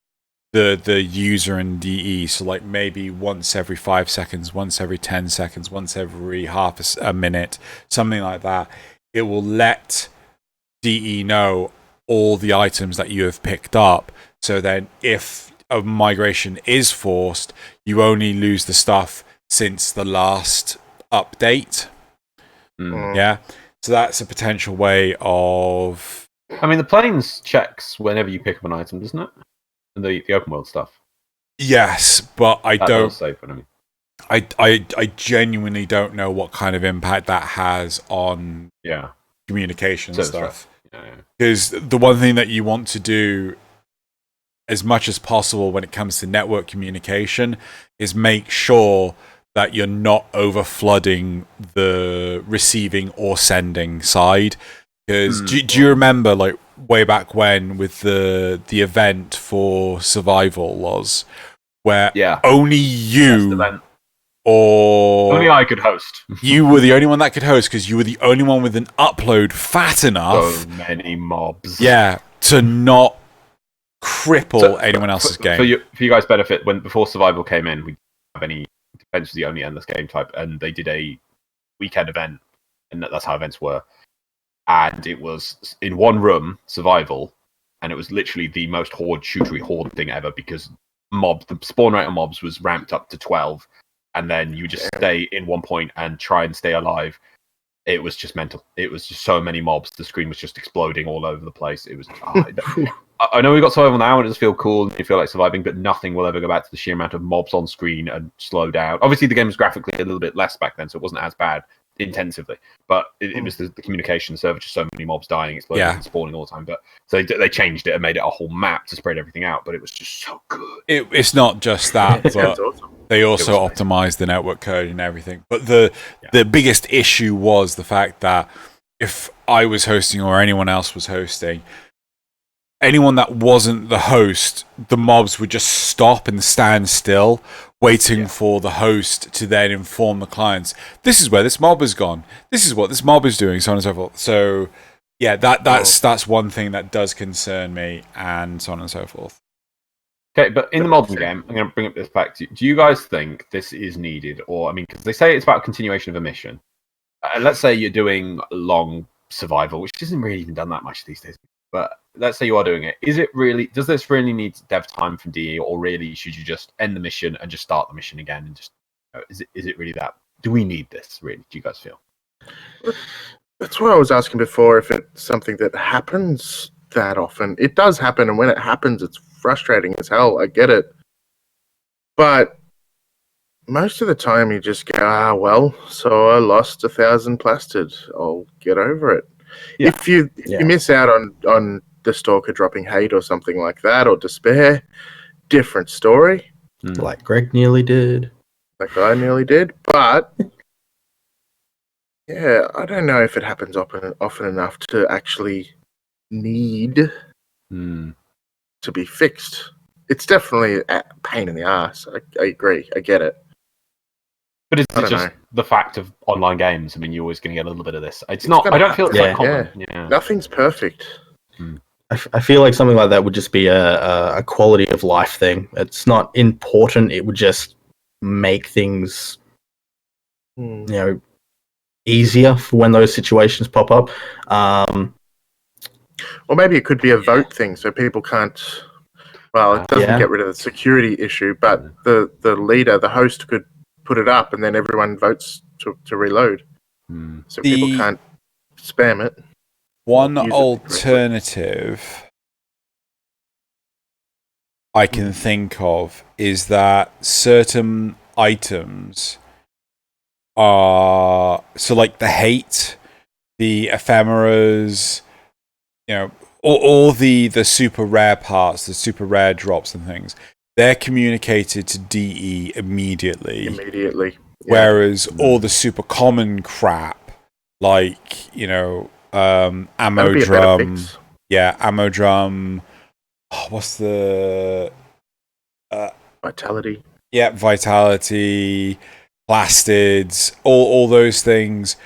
the user and DE. So like maybe once every 5 seconds, once every 10 seconds, once every half a minute, something like that. It will let DE know all the items that you have picked up. So then if a migration is forced, you only lose the stuff since the last update. Yeah. So that's a potential way of... I mean, the planes checks whenever you pick up an item, doesn't it? And the open world stuff. Yes, but I genuinely don't know what kind of impact that has on communication stuff. Because the one thing that you want to do, as much as possible when it comes to network communication is make sure that you're not over flooding the receiving or sending side. Because do you remember, like, way back when with the event for SurvivalLOz, where only you or only I could host. You were the only one that could host because you were the only one with an upload fat enough. So many mobs. Yeah, to not cripple anyone else's game. For you guys' benefit, before Survival came in, we didn't have any. Defense was the only endless game type, and they did a weekend event, and that's how events were. And it was in one room, Survival, and it was literally the most shootery horde thing ever because the spawn rate of mobs was ramped up to 12, and then you just stay in one point and try and stay alive. It was just mental. It was just so many mobs. The screen was just exploding all over the place. It was. I know we got Survival now, and it does feel cool, and you feel like surviving, but nothing will ever go back to the sheer amount of mobs on screen and slow down. Obviously, the game was graphically a little bit less back then, so it wasn't as bad intensively, but it was the communication server, just so many mobs dying, exploding, and spawning all the time. But so they changed it and made it a whole map to spread everything out, but it was just so good. It's not just that, but awesome. They also optimized the network code and everything. But the biggest issue was the fact that if I was hosting or anyone else was hosting, anyone that wasn't the host, the mobs would just stop and stand still, waiting for the host to then inform the clients, this is where this mob has gone, this is what this mob is doing, so on and so forth. So yeah, that's one thing that does concern me, and so on and so forth. Okay, but in the modern game, I'm going to bring up this back to you. Do you guys think this is needed? Or, I mean, because they say it's about continuation of a mission. Let's say you're doing long survival, which isn't really even done that much these days. But let's say you are doing it. Does this really need dev time from DE, or really should you just end the mission and just start the mission again? And just, is it really that? Do we need this, really? Do you guys feel? That's what I was asking before, if it's something that happens that often. It does happen, and when it happens, it's frustrating as hell. I get it. But most of the time you just go, well, so I lost 1,000 plastered. I'll get over it. Yeah. If you miss out on the stalker dropping hate or something like that, or despair, different story. Like Greg nearly did. Like I nearly did. But yeah, I don't know if it happens often enough to actually need to be fixed. It's definitely a pain in the ass. I agree. I get it. But it's just the fact of online games. I mean, you're always going to get a little bit of this. I don't feel it's like common. Yeah. Nothing's perfect. I feel like something like that would just be a quality of life thing. It's not important. It would just make things, easier for when those situations pop up. Or maybe it could be a vote thing, so people can't. Well, it doesn't get rid of the security issue, but the leader, the host, could put it up, and then everyone votes to reload. So people can't spam it. One alternative I can think of is that certain items are, so like the hate, the ephemeras, all the super rare parts, the super rare drops and things, they're communicated to DE immediately. Whereas all the super common crap, like, ammo drum. Yeah, ammo drum. Oh, what's the... Vitality. Yeah, vitality, plastids, all those things.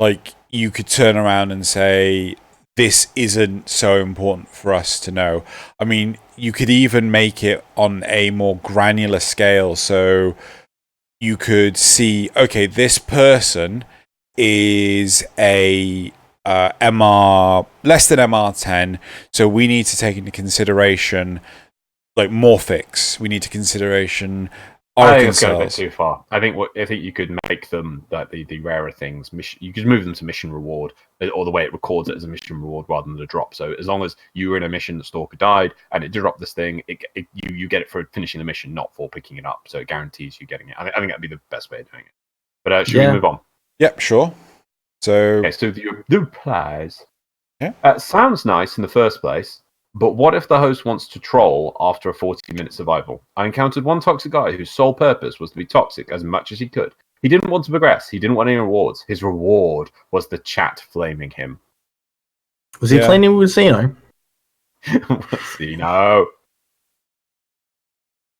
Like, you could turn around and say, this isn't so important for us to know. I mean, you could even make it on a more granular scale. So you could see, okay, this person is a MR less than MR10, so we need to take into consideration like Morphix. We need to consideration. I think it's going a bit too far. I think you could make them like the rarer things. You could move them to mission reward, or the way it records it as a mission reward rather than a drop. So as long as you were in a mission, the stalker died, and it dropped this thing, you get it for finishing the mission, not for picking it up. So it guarantees you getting it. I think that'd be the best way of doing it. But should we move on? Yep, sure. So the replies. Yeah. Sounds nice in the first place, But what if the host wants to troll after a 40-minute survival? I encountered one toxic guy whose sole purpose was to be toxic as much as he could. He didn't want to progress. He didn't want any rewards. His reward was the chat flaming him. Was he playing with Xeno? Xeno.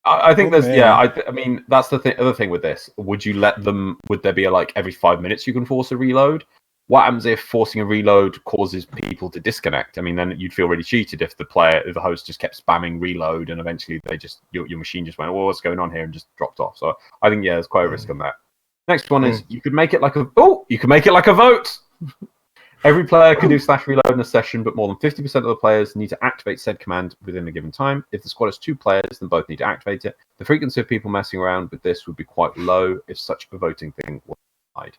I think there's I mean that's the other thing with this. Would you let them? Would there be every 5 minutes you can force a reload? What happens if forcing a reload causes people to disconnect? I mean, then you'd feel really cheated if the host just kept spamming reload and eventually they just your machine just went, "Oh, what's going on here?" and just dropped off. So I think there's quite a risk on that. Next one is you could make it like a vote. Every player can do /reload in a session, but more than 50% of the players need to activate said command within a given time. If the squad has 2 players, then both need to activate it. The frequency of people messing around with this would be quite low if such a voting thing were applied.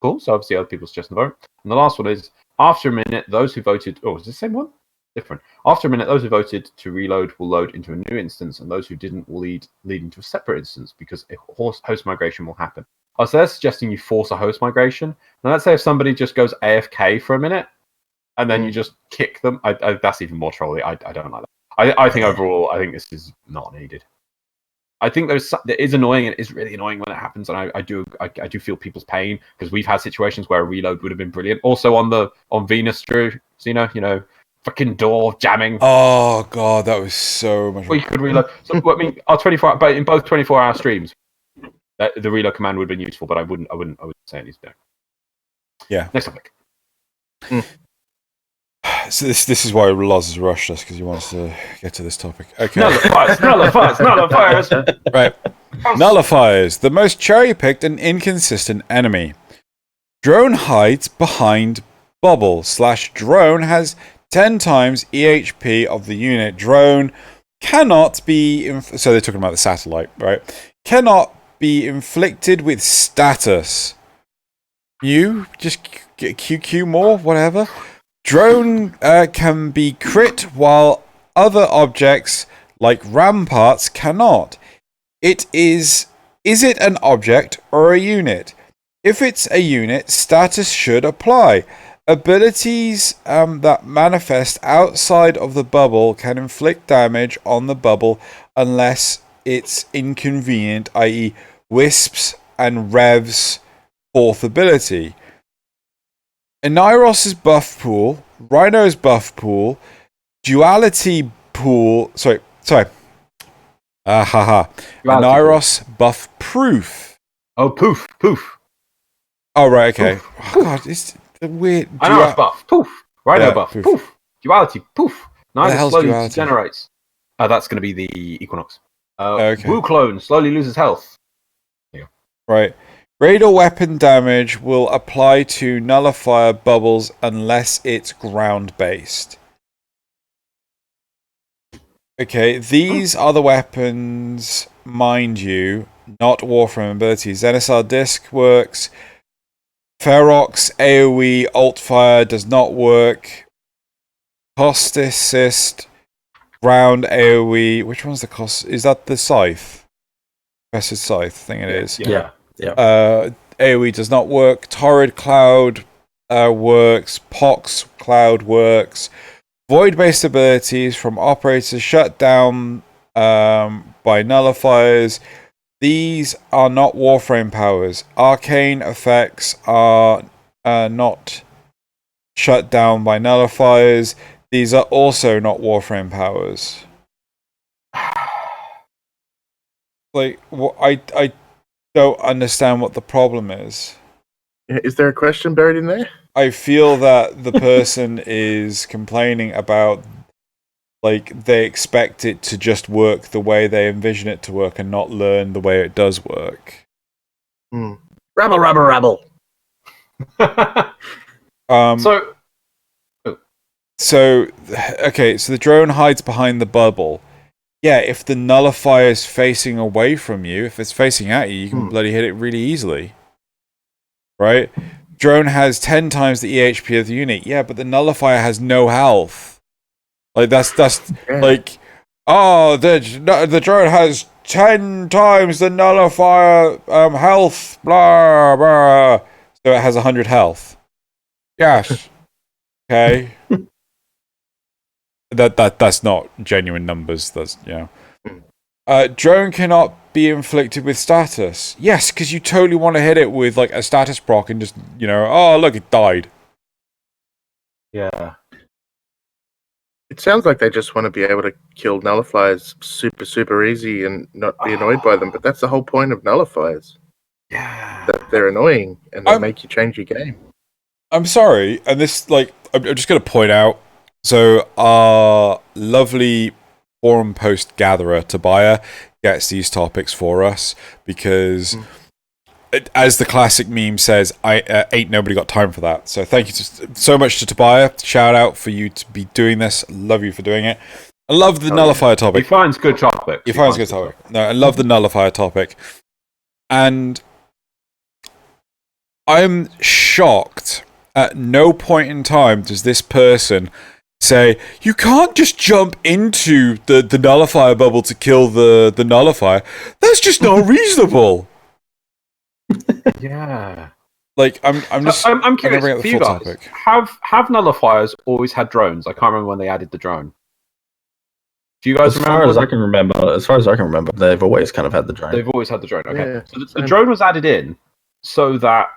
Cool, so obviously other people suggest the vote. And the last one is, after a minute, those who voted... Oh, is it the same one? Different. After a minute, those who voted to reload will load into a new instance, and those who didn't will lead into a separate instance, because a host migration will happen. So they're suggesting you force a host migration. Now, let's say if somebody just goes AFK for a minute, and then you just kick them. That's even more trolly. I don't like that. I think overall, I think this is not needed. I think that is annoying, and it is really annoying when it happens, and I do feel people's pain, because we've had situations where a reload would have been brilliant. Also on Venus, Drew, Xeno, fucking door jamming. Oh god, that was so much. Well, you could reload. So I mean, our 24, but in both 24-hour streams, the reload command would have been useful, but I wouldn't say it needs to be. Yeah. Next topic. So this is why Loz has rushed us, because he wants to get to this topic. Okay. Nullifiers. Right. Nullifiers, the most cherry-picked and inconsistent enemy. Drone hides behind bubble / drone has 10 times EHP of the unit. Drone cannot be... So they're talking about the satellite, right? Cannot be inflicted with status. You just get QQ more, whatever. Drone can be crit while other objects like ramparts cannot. Is it an object or a unit? If it's a unit, status should apply. Abilities that manifest outside of the bubble can inflict damage on the bubble unless it's inconvenient, i.e. Wisps and Rev's 4th ability. Eniros's buff pool, Rhino's buff pool, Duality pool... Sorry. Eniros buff proof. Oh, poof. Oh, right, okay. Poof. Oh, God, it's weird. Eniros buff, poof. Rhino buff, poof. Duality, poof. Hell's slowly duality? degenerates. That's going to be the Equinox. Okay. Wu clone slowly loses health. Right. Radar weapon damage will apply to nullifier bubbles unless it's ground-based. Okay, these are the weapons, mind you, not Warframe abilities. Zenisar Disc works. Ferox AoE Altfire does not work. Cost Assist, Ground AoE. Which one's the cost? Is that the Scythe? Professor Scythe, I think it is. Yeah. AoE does not work. Torrid Cloud works. Pox Cloud works. Void-based abilities from operators shut down by nullifiers. These are not Warframe powers. Arcane effects are not shut down by nullifiers. These are also not Warframe powers. Like, I don't understand what the problem is. Is there a question buried in there? I feel that the person is complaining about, like, they expect it to just work the way they envision it to work and not learn the way it does work. Rabble. So, okay, so the drone hides behind the bubble. Yeah, if the nullifier is facing away from you, if it's facing at you, you can bloody hit it really easily. Right? Drone has 10 times the EHP of the unit. Yeah, but the nullifier has no health. Like, that's like, oh, the drone has 10 times the nullifier health, blah, blah. So it has 100 health. Yes. Okay. That's not genuine numbers. That's drone cannot be inflicted with status. Yes, because you totally want to hit it with like a status proc and just oh look, it died. Yeah. It sounds like they just want to be able to kill nullifiers super easy and not be annoyed by them. But that's the whole point of nullifiers. Yeah. That they're annoying and they make you change your game. I'm sorry, and this I'm just going to point out. So our lovely forum post gatherer Tobiah gets these topics for us because, as the classic meme says, I ain't nobody got time for that. So thank you so much to Tobiah. Shout out for you to be doing this. Love you for doing it. I love the nullifier topic. He finds good topics. He finds good topic. No, I love the nullifier topic, and I'm shocked. At no point in time does this person say, you can't just jump into the nullifier bubble to kill the nullifier. That's just not reasonable. Yeah. Like, I'm curious, bring up for the you full guys, topic. have nullifiers always had drones? I can't remember when they added the drone. Do you guys remember? As far as I can remember, they've always kind of had the drone. They've always had the drone. Okay, Yeah, so the drone was added in so that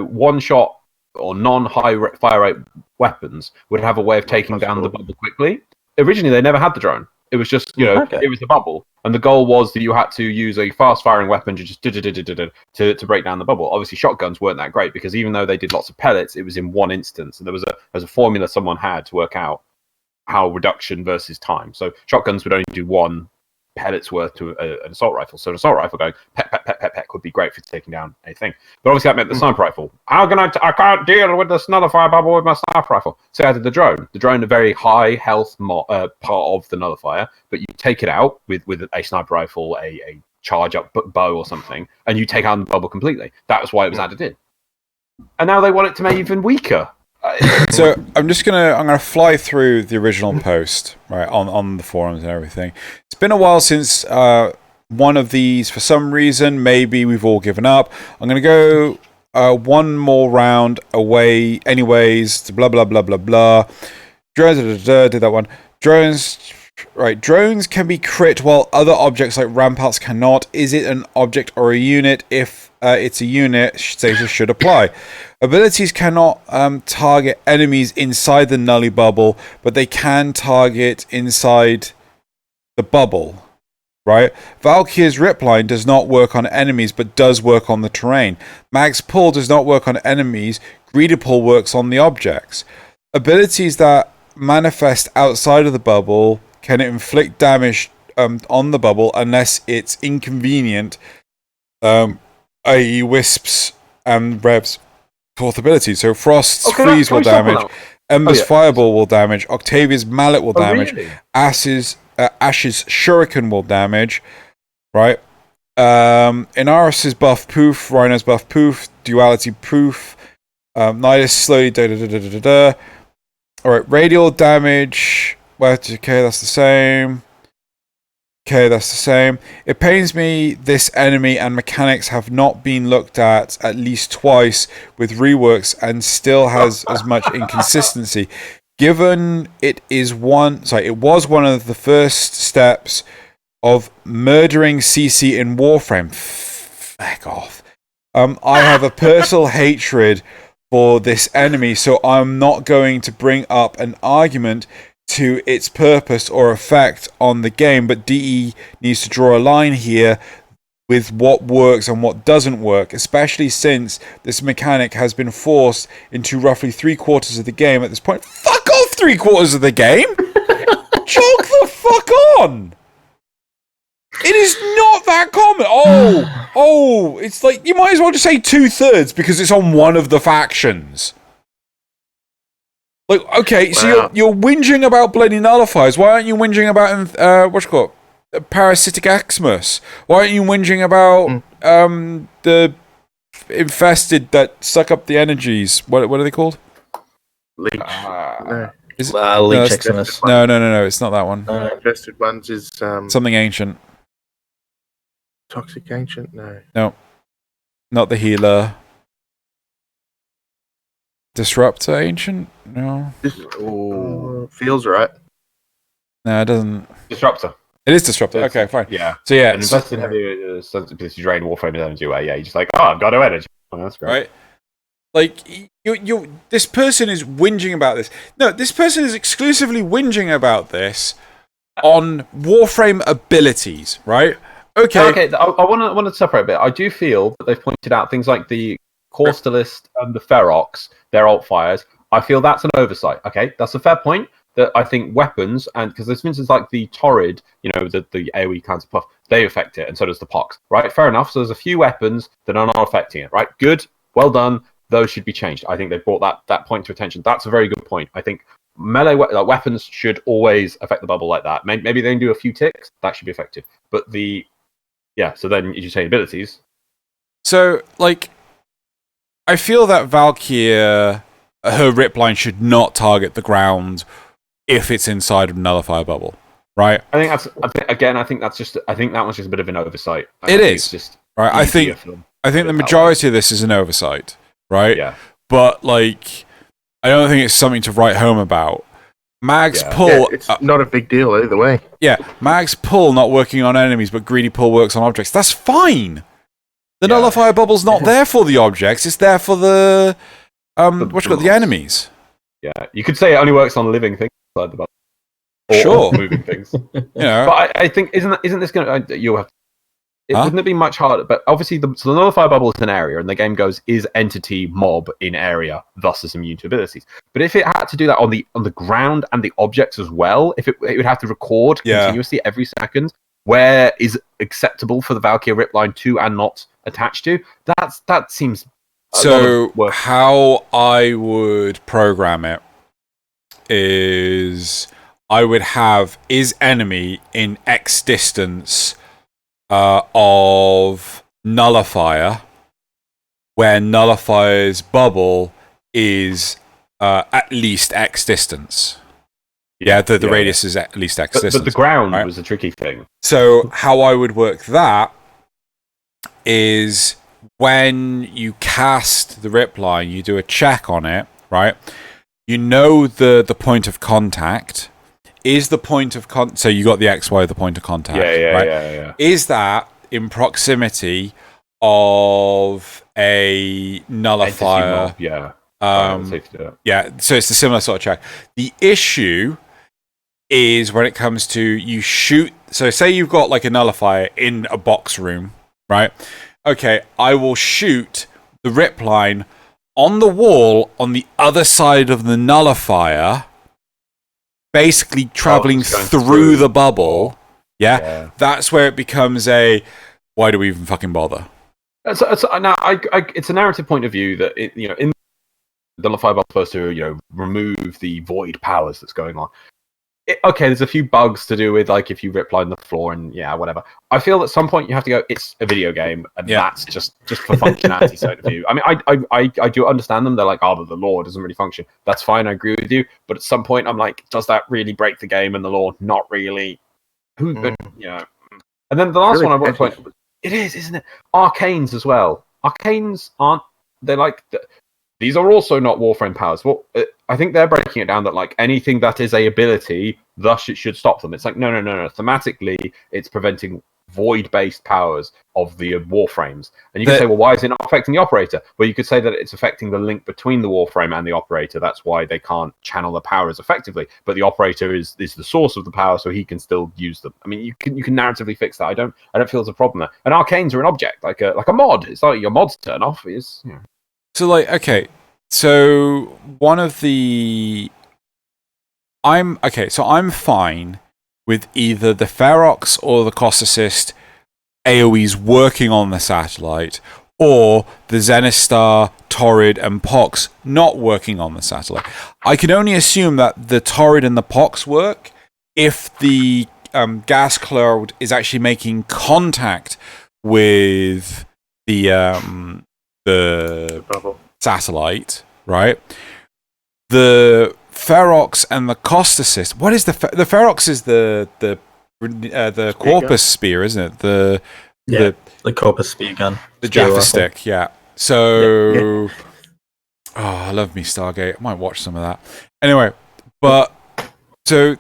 one shot or non-high fire rate weapons would have a way of taking down the bubble quickly. Originally, they never had the drone. It was just it was the bubble, and the goal was that you had to use a fast-firing weapon to just to break down the bubble. Obviously, shotguns weren't that great because even though they did lots of pellets, it was in one instance, and there was a formula someone had to work out how reduction versus time. So shotguns would only do one pellets worth to an assault rifle. So an assault rifle going peck, peck, peck, peck, peck would be great for taking down a thing. But obviously that meant the sniper rifle. How can I can't deal with the nullifier bubble with my sniper rifle. So I added the drone. The drone, a very high health part of the nullifier, but you take it out with a sniper rifle, a charge up bow or something, and you take out the bubble completely. That was why it was added in. And now they want it to make it even weaker. So I'm gonna fly through the original post, right, on the forums and everything. It's been a while since one of these, for some reason, maybe we've all given up. I'm gonna go one more round away anyways, blah blah blah blah blah. Drones, did that one. Drones, right, drones can be crit while other objects like ramparts cannot. Is it an object or a unit? If it's a unit, status should apply. Abilities cannot target enemies inside the nully bubble, but they can target inside the bubble, right? Valkyr's Ripline does not work on enemies, but does work on the terrain. Max Pull does not work on enemies. Greedy Pull works on the objects. Abilities that manifest outside of the bubble can inflict damage on the bubble unless it's inconvenient, i.e. Wisps and Revs. Fourth ability, so Frost's Freeze will damage, Ember's Fireball will damage, Octavia's Mallet will damage, really? Ash's Shuriken will damage, right? Inaris's buff poof, Rhino's buff poof, Duality poof, Nidus slowly Alright, radial damage, okay, that's the same. Okay, that's the same. It pains me this enemy and mechanics have not been looked at least twice with reworks and still has as much inconsistency. Given it was one of the first steps of murdering CC in Warframe. Fuck off. I have a personal hatred for this enemy, so I'm not going to bring up an argument to its purpose or effect on the game, but DE needs to draw a line here with what works and what doesn't work, especially since this mechanic has been forced into roughly 3/4 of the game at this point. Fuck off 3/4 of the game! Jog the fuck on! It is not that common. Oh, it's like, you might as well just say 2/3 because it's on one of the factions. Like, okay, so you're whinging about bloody nullifiers. Why aren't you whinging about parasitic Xmas? Why aren't you whinging about the infested that suck up the energies? What are they called? Leech. Leech Xmas. No, it's not that one. Infested ones is Something ancient. Toxic Ancient. No, not the healer. Disruptor Ancient? No. Feels right. No, it doesn't. Disruptor. It is Disruptor. Okay, fine. Yeah. So yeah, And invest in heavy sensitivity drain Warframe energy away. Yeah, you're just like, oh, I've got no energy. Oh, that's great. Right. Like you this person is whinging about this. No, this person is exclusively whinging about this on Warframe abilities, right? Okay. I want to separate a bit. I do feel that they've pointed out things like the Caustalist and the Ferox, their alt fires. I feel that's an oversight. Okay, that's a fair point. That I think weapons, and because there's, for instance, like the Torrid, you know, the AoE kinds of puff, they affect it, and so does the Pox, right? Fair enough. So there's a few weapons that are not affecting it, right? Good, well done. Those should be changed. I think they've brought that point to attention. That's a very good point. I think melee weapons should always affect the bubble like that. Maybe they can do a few ticks. That should be effective. But so then you say abilities. So, like, I feel that Valkyria, her rip line should not target the ground if it's inside of Nullifier bubble, right? I think that one's just a bit of an oversight. It is it's just right. I think the majority of this is an oversight, right? Yeah. But like, I don't think it's something to write home about. Mag's pull. Yeah, it's not a big deal either way. Yeah, Mag's pull not working on enemies, but greedy pull works on objects. That's fine. The Nullifier bubble's not there for the objects. It's there for the the enemies. Yeah, you could say it only works on living things inside the bubble. Sure, moving things. You know, but I think isn't this going to you'll have. Wouldn't it be much harder? But obviously, the Nullifier bubble is an area, and the game goes is entity mob in area, thus is immune to abilities. But if it had to do that on the ground and the objects as well, if it would have to record continuously every second where is acceptable for the Valkyrie rip line to and not attached to, that seems. So how I would program it is I would have is enemy in X distance of Nullifier, where Nullifier's bubble is at least X distance. Yeah, the radius is at least X distance. But the ground was a tricky thing. So how I would work that is when you cast the rip line, you do a check on it, right? You know the point of contact. Is the point of so you got the XY, the point of contact, right? Yeah. Is that in proximity of a nullifier? Yeah. Yeah, so it's a similar sort of check. The issue is when it comes to you shoot. So say you've got like a nullifier in a box room, right? Okay, I will shoot the rip line on the wall on the other side of the nullifier, basically traveling through the bubble. Yeah, that's where it becomes a why do we even fucking bother? Now, it's a narrative point of view that in the nullifier bubble supposed to remove the void powers that's going on. There's a few bugs to do with like if you rip line the floor and whatever. I feel at some point you have to go. It's a video game, and that's just for functionality side of view. I mean, I do understand them. They're like, but the law doesn't really function. That's fine. I agree with you. But at some point, I'm like, does that really break the game and the law? Not really. And then the last one I want to point. It is, isn't it? Arcanes as well. Arcanes aren't. They're like. These are also not Warframe powers. Well, I think they're breaking it down that like anything that is a ability, thus it should stop them. It's like no. Thematically, it's preventing void-based powers of the Warframes. And you can say, well, why is it not affecting the operator? Well, you could say that it's affecting the link between the Warframe and the operator. That's why they can't channel the powers effectively. But the operator is the source of the power, so he can still use them. I mean, you can narratively fix that. I don't feel there's a problem there. And arcanes are an object, like a mod. It's like your mod's turn off is. So, like, okay, so one of the... I'm fine with either the Ferox or the Cost Assist AoEs working on the satellite, or the Zenistar, Torrid, and Pox not working on the satellite. I can only assume that the Torrid and the Pox work if the gas cloud is actually making contact with the satellite, right? The Ferox and the Cost Assist. What is the Ferox? Is the Corpus Spear, isn't it? The Corpus Spear gun. The Jaffa Stick, yeah. So I love me Stargate. I might watch some of that. Anyway, but so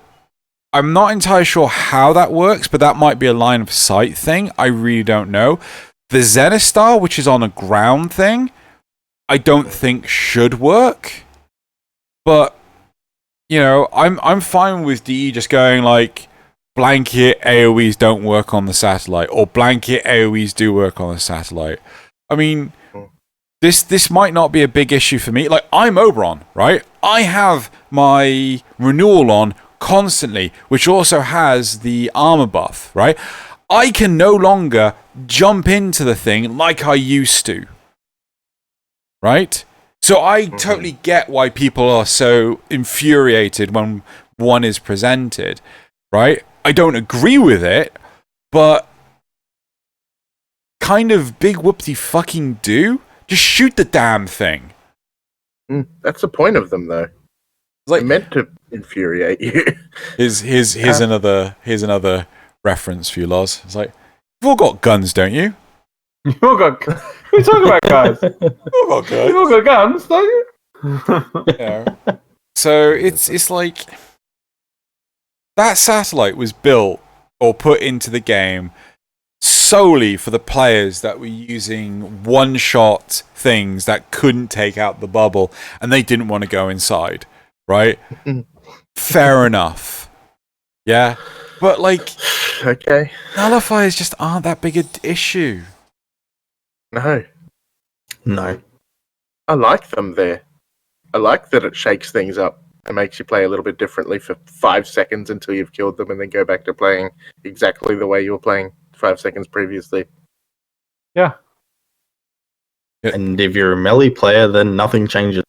I'm not entirely sure how that works, but that might be a line of sight thing. I really don't know. The Zenistar, which is on a ground thing, I don't think should work. But you know, I'm fine with DE just going like blanket AoEs don't work on the satellite, or blanket AoEs do work on the satellite. I mean, this might not be a big issue for me. Like, I'm Oberon, right? I have my renewal on constantly, which also has the armor buff, right? I can no longer jump into the thing like I used to, right? So I totally get why people are so infuriated when one is presented, right? I don't agree with it, but kind of big whoopty fucking do. Just shoot the damn thing. That's the point of them, though. Like, they're meant to infuriate you. Here's another reference for you, Loz. It's like, you've all got guns, don't you? You all got. What are you talking about, guys? You've all got guns. You all got guns, don't you? Yeah. So it's like that satellite was built or put into the game solely for the players that were using one-shot things that couldn't take out the bubble, and they didn't want to go inside, right? Fair enough. Yeah. But, like, Okay. nullifiers just aren't that big an issue. No. No. I like them there. I like that it shakes things up and makes you play a little bit differently for 5 seconds until you've killed them and then go back to playing exactly the way you were playing 5 seconds previously. Yeah. And if you're a melee player, then nothing changes.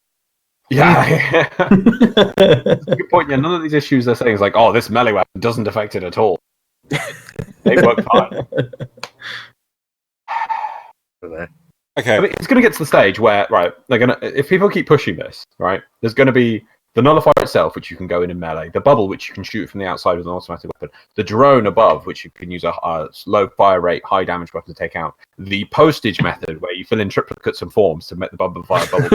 Yeah. That's a good point. Yeah, none of these issues they're saying is like, oh, this melee weapon doesn't affect it at all. They work fine. Okay. I mean, it's going to get to the stage where, right, they're gonna. If people keep pushing this, right, there's going to be the nullifier itself, which you can go in melee, the bubble, which you can shoot from the outside with an automatic weapon, the drone above, which you can use a low fire rate, high damage weapon to take out, the postage method, where you fill in triplicates and forms to make the bubble fire bubble,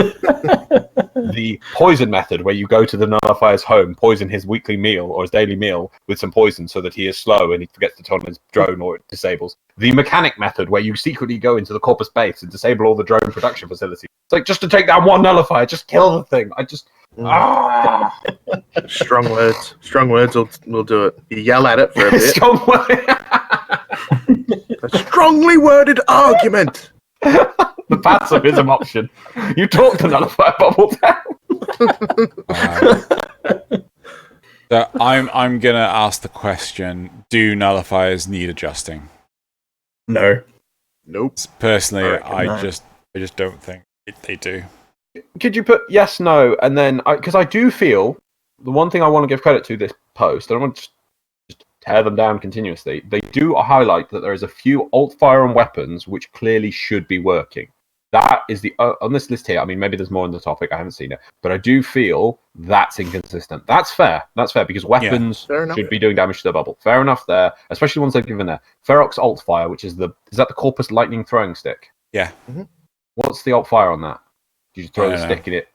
the poison method, where you go to the nullifier's home, poison his weekly meal or his daily meal with some poison so that he is slow and he forgets to turn on his drone or it disables, the mechanic method, where you secretly go into the corpus base and disable all the drone production facilities. It's like, just to take down one nullifier, just kill the thing. Strong words. Strong words will do it. You yell at it for a bit. Strong word. A strongly worded argument. The pacifism option. You talk the nullifier bubble down. So I'm gonna ask the question: do nullifiers need adjusting? No. Nope. Personally, I no. just don't think they do. Could you put yes, no, and then because I do feel the one thing I want to give credit to this post, I don't want to just tear them down continuously. They do highlight that there is a few alt fire and weapons which clearly should be working. That is the on this list here. I mean, maybe there's more on the topic. I haven't seen it, but I do feel that's inconsistent. That's fair. That's fair because weapons should be doing damage to the bubble. Fair enough there, especially the ones they've given there. Ferox alt fire, which is that the Corpus lightning throwing stick? Yeah. Mm-hmm. What's the alt fire on that? You just throw the stick in it.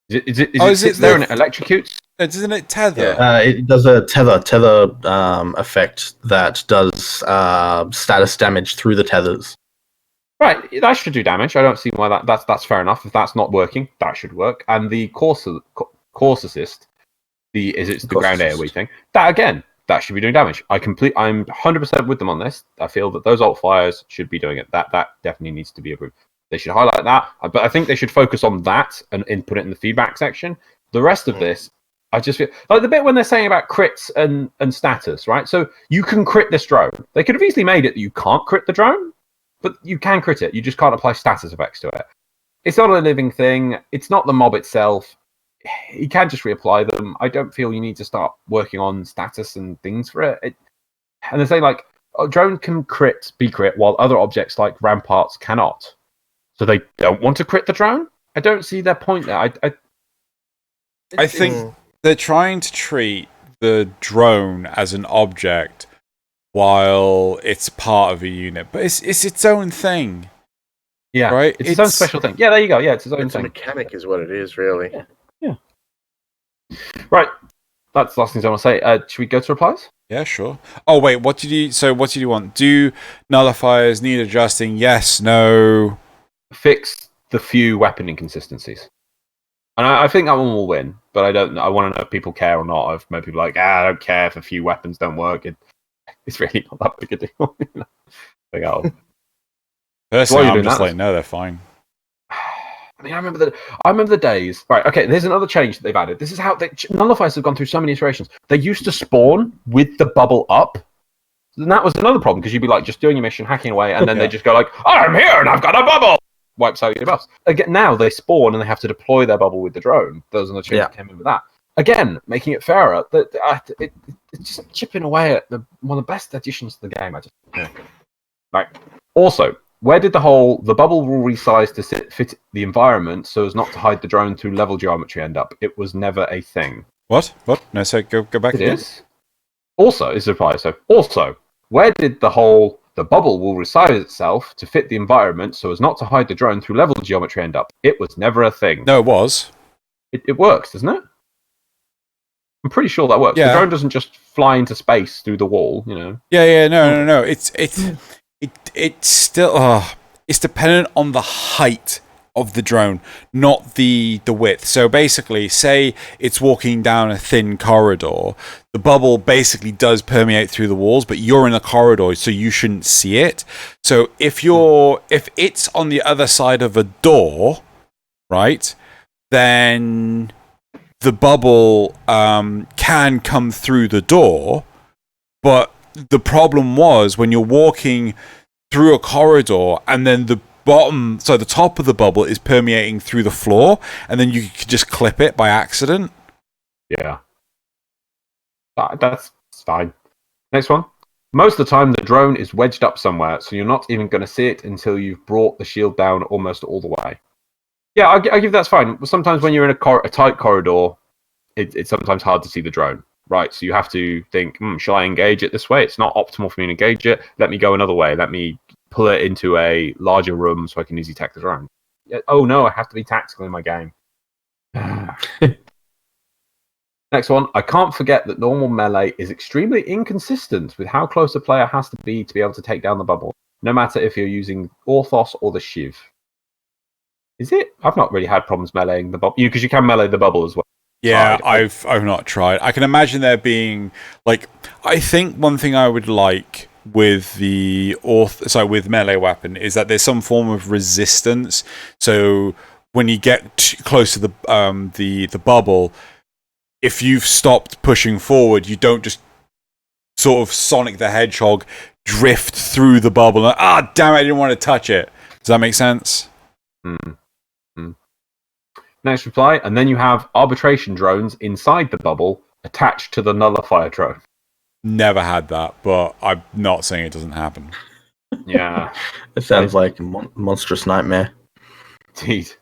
Is it is it there and it electrocutes? Isn't it tether? It does a tether effect that does status damage through the tethers. Right, that should do damage. I don't see why that's fair enough. If that's not working, that should work. And the course assist, the ground AoE thing. That again, that should be doing damage. I'm 100% with them on this. I feel that those alt fires should be doing it. That definitely needs to be approved. They should highlight that, but I think they should focus on that and put it in the feedback section. The rest of this, I just feel like the bit when they're saying about crits and status, right? So you can crit this drone. They could have easily made it that you can't crit the drone, but you can crit it. You just can't apply status effects to it. It's not a living thing. It's not the mob itself. You can just reapply them. I don't feel you need to start working on status and things for it. And they say like, drone can be crit, while other objects like ramparts cannot. So they don't want to crit the drone? I don't see their point there. I think they're trying to treat the drone as an object while it's part of a unit, but it's its own thing. Yeah, right? it's its own special thing. Yeah, there you go. Yeah, it's its own It's a thing. mechanic, is what it is, really. Yeah. Right. That's the last thing I want to say. Should we go to replies? Yeah, sure. Oh wait, what did you want? Do nullifiers need adjusting? Yes, no. Fix the few weapon inconsistencies. And I think that one will win, but I want to know if people care or not. If most people are like, I don't care if a few weapons don't work. It's really not that big a deal. Like, oh. Personally, I'm doing just that? like, no, they're fine. I mean, I remember the days. Right, okay. There's another change that they've added. This is how nullifiers have gone through so many iterations. They used to spawn with the bubble up, and that was another problem because you'd be like just doing your mission, hacking away, and then they just go like, I'm here and I've got a bubble. Wipes out your buffs. Again, now they spawn and they have to deploy their bubble with the drone. Those are the changes that came in with that. Again, making it fairer. It's just chipping away at one of the best additions to the game. Right. Also, where did the bubble will resize to fit the environment so as not to hide the drone through level geometry end up? It was never a thing. What? No, so go back again. It is. Also, it's a reply. So, also, where did the bubble will resize itself to fit the environment so as not to hide the drone through level geometry end up? It was never a thing. No, it was. It works, doesn't it? I'm pretty sure that works. Yeah. The drone doesn't just fly into space through the wall, you know. Yeah, no. It's still it's dependent on the height of the drone, not the width. So basically, say it's walking down a thin corridor, the bubble basically does permeate through the walls, but you're in a corridor, so you shouldn't see it. So if it's on the other side of a door, right, then the bubble can come through the door, but the problem was when you're walking through a corridor and then the top of the bubble is permeating through the floor, and then you could just clip it by accident. Yeah. That's fine. Next one. Most of the time, the drone is wedged up somewhere, so you're not even going to see it until you've brought the shield down almost all the way. Yeah, I give that's fine. Sometimes when you're in a tight corridor, it's sometimes hard to see the drone. Right, so you have to think, shall I engage it this way? It's not optimal for me to engage it. Let me go another way. Let me pull it into a larger room so I can easily attack the drone. Oh no, I have to be tactical in my game. Next one. I can't forget that normal melee is extremely inconsistent with how close a player has to be able to take down the bubble, no matter if you're using Orthos or the Shiv. Is it? I've not really had problems meleeing the bubble. Because you can melee the bubble as well. Yeah, I've not tried. I can imagine there being I think one thing I would like with with melee weapon is that there's some form of resistance. So when you get close to the bubble, if you've stopped pushing forward, you don't just sort of Sonic the Hedgehog drift through the bubble. And, damn it, I didn't want to touch it. Does that make sense? Next reply, and then you have arbitration drones inside the bubble attached to the nullifier drone. Never had that, but I'm not saying it doesn't happen. Yeah. It sounds like a monstrous nightmare. Indeed.